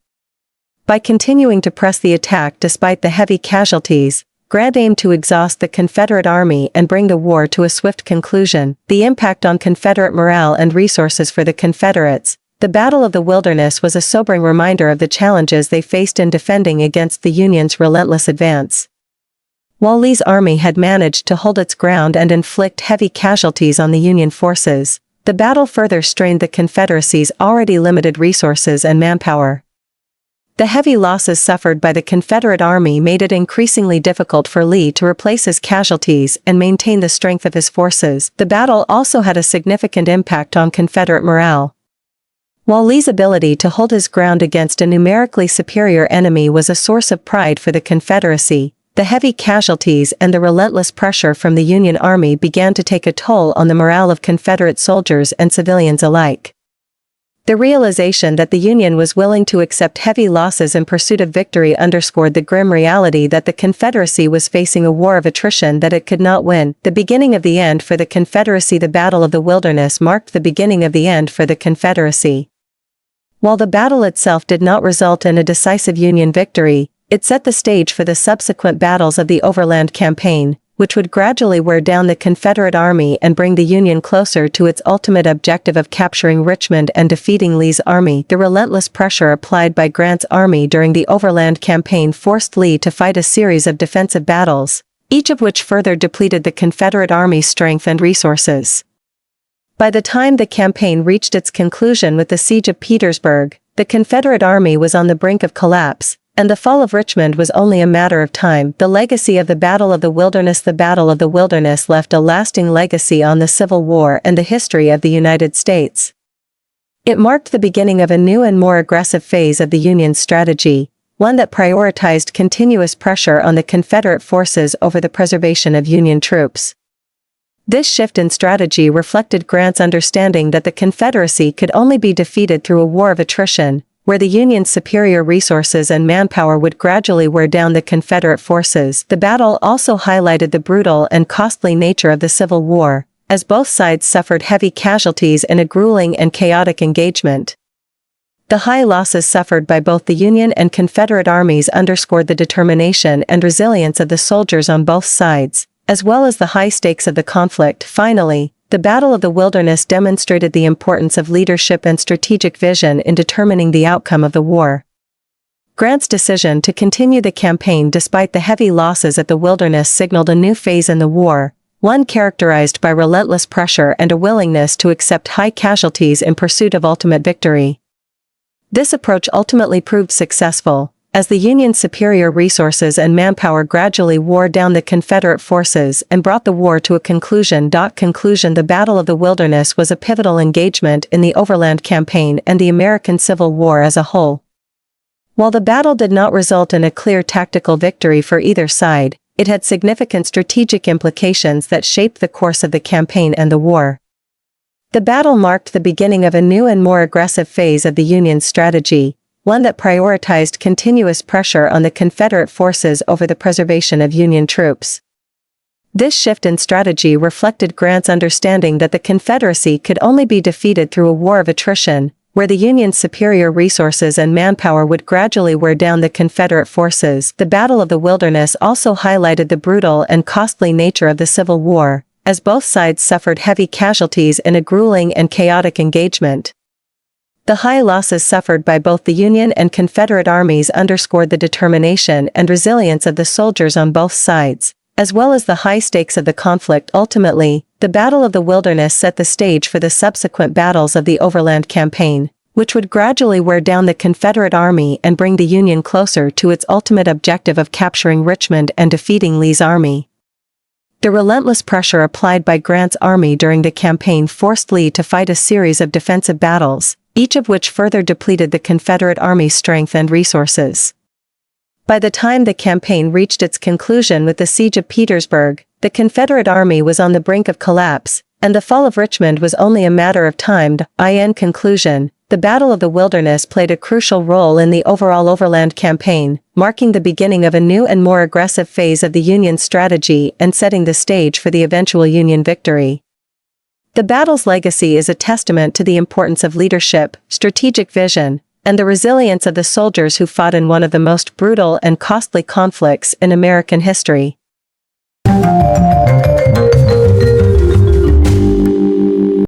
By continuing to press the attack despite the heavy casualties, Grant aimed to exhaust the Confederate Army and bring the war to a swift conclusion. The impact on Confederate morale and resources. For the Confederates, the Battle of the Wilderness was a sobering reminder of the challenges they faced in defending against the Union's relentless advance. While Lee's army had managed to hold its ground and inflict heavy casualties on the Union forces, the battle further strained the Confederacy's already limited resources and manpower. The heavy losses suffered by the Confederate Army made it increasingly difficult for Lee to replace his casualties and maintain the strength of his forces. The battle also had a significant impact on Confederate morale. While Lee's ability to hold his ground against a numerically superior enemy was a source of pride for the Confederacy, the heavy casualties and the relentless pressure from the Union Army began to take a toll on the morale of Confederate soldiers and civilians alike. The realization that the Union was willing to accept heavy losses in pursuit of victory underscored the grim reality that the Confederacy was facing a war of attrition that it could not win. The beginning of the end for the Confederacy. The Battle of the Wilderness marked the beginning of the end for the Confederacy. While the battle itself did not result in a decisive Union victory, it set the stage for the subsequent battles of the Overland Campaign, which would gradually wear down the Confederate Army and bring the Union closer to its ultimate objective of capturing Richmond and defeating Lee's army. The relentless pressure applied by Grant's army during the Overland Campaign forced Lee to fight a series of defensive battles, each of which further depleted the Confederate Army's strength and resources. By the time the campaign reached its conclusion with the Siege of Petersburg, the Confederate Army was on the brink of collapse, and the fall of Richmond was only a matter of time. The legacy of the Battle of the Wilderness. The Battle of the Wilderness left a lasting legacy on the Civil War and the history of the United States. It marked the beginning of a new and more aggressive phase of the Union's strategy, one that prioritized continuous pressure on the Confederate forces over the preservation of Union troops. This shift in strategy reflected Grant's understanding that the Confederacy could only be defeated through a war of attrition, where the Union's superior resources and manpower would gradually wear down the Confederate forces. The battle also highlighted the brutal and costly nature of the Civil War, as both sides suffered heavy casualties in a grueling and chaotic engagement. The high losses suffered by both the Union and Confederate armies underscored the determination and resilience of the soldiers on both sides, as well as the high stakes of the conflict. Finally, the Battle of the Wilderness demonstrated the importance of leadership and strategic vision in determining the outcome of the war. Grant's decision to continue the campaign despite the heavy losses at the Wilderness signaled a new phase in the war, one characterized by relentless pressure and a willingness to accept high casualties in pursuit of ultimate victory. This approach ultimately proved successful, as the Union's superior resources and manpower gradually wore down the Confederate forces and brought the war to a conclusion. The Battle of the Wilderness was a pivotal engagement in the Overland Campaign and the American Civil War as a whole. While the battle did not result in a clear tactical victory for either side, it had significant strategic implications that shaped the course of the campaign and the war. The battle marked the beginning of a new and more aggressive phase of the Union's strategy, one that prioritized continuous pressure on the Confederate forces over the preservation of Union troops. This shift in strategy reflected Grant's understanding that the Confederacy could only be defeated through a war of attrition, where the Union's superior resources and manpower would gradually wear down the Confederate forces. The Battle of the Wilderness also highlighted the brutal and costly nature of the Civil War, as both sides suffered heavy casualties in a grueling and chaotic engagement. The high losses suffered by both the Union and Confederate armies underscored the determination and resilience of the soldiers on both sides, as well as the high stakes of the conflict. Ultimately, the Battle of the Wilderness set the stage for the subsequent battles of the Overland Campaign, which would gradually wear down the Confederate army and bring the Union closer to its ultimate objective of capturing Richmond and defeating Lee's army. The relentless pressure applied by Grant's army during the campaign forced Lee to fight a series of defensive battles, each of which further depleted the Confederate army's strength and resources. By the time the campaign reached its conclusion with the Siege of Petersburg, the Confederate army was on the brink of collapse, and the fall of Richmond was only a matter of time. In conclusion, the Battle of the Wilderness played a crucial role in the overall Overland Campaign, marking the beginning of a new and more aggressive phase of the Union's strategy and setting the stage for the eventual Union victory. The battle's legacy is a testament to the importance of leadership, strategic vision, and the resilience of the soldiers who fought in one of the most brutal and costly conflicts in American history.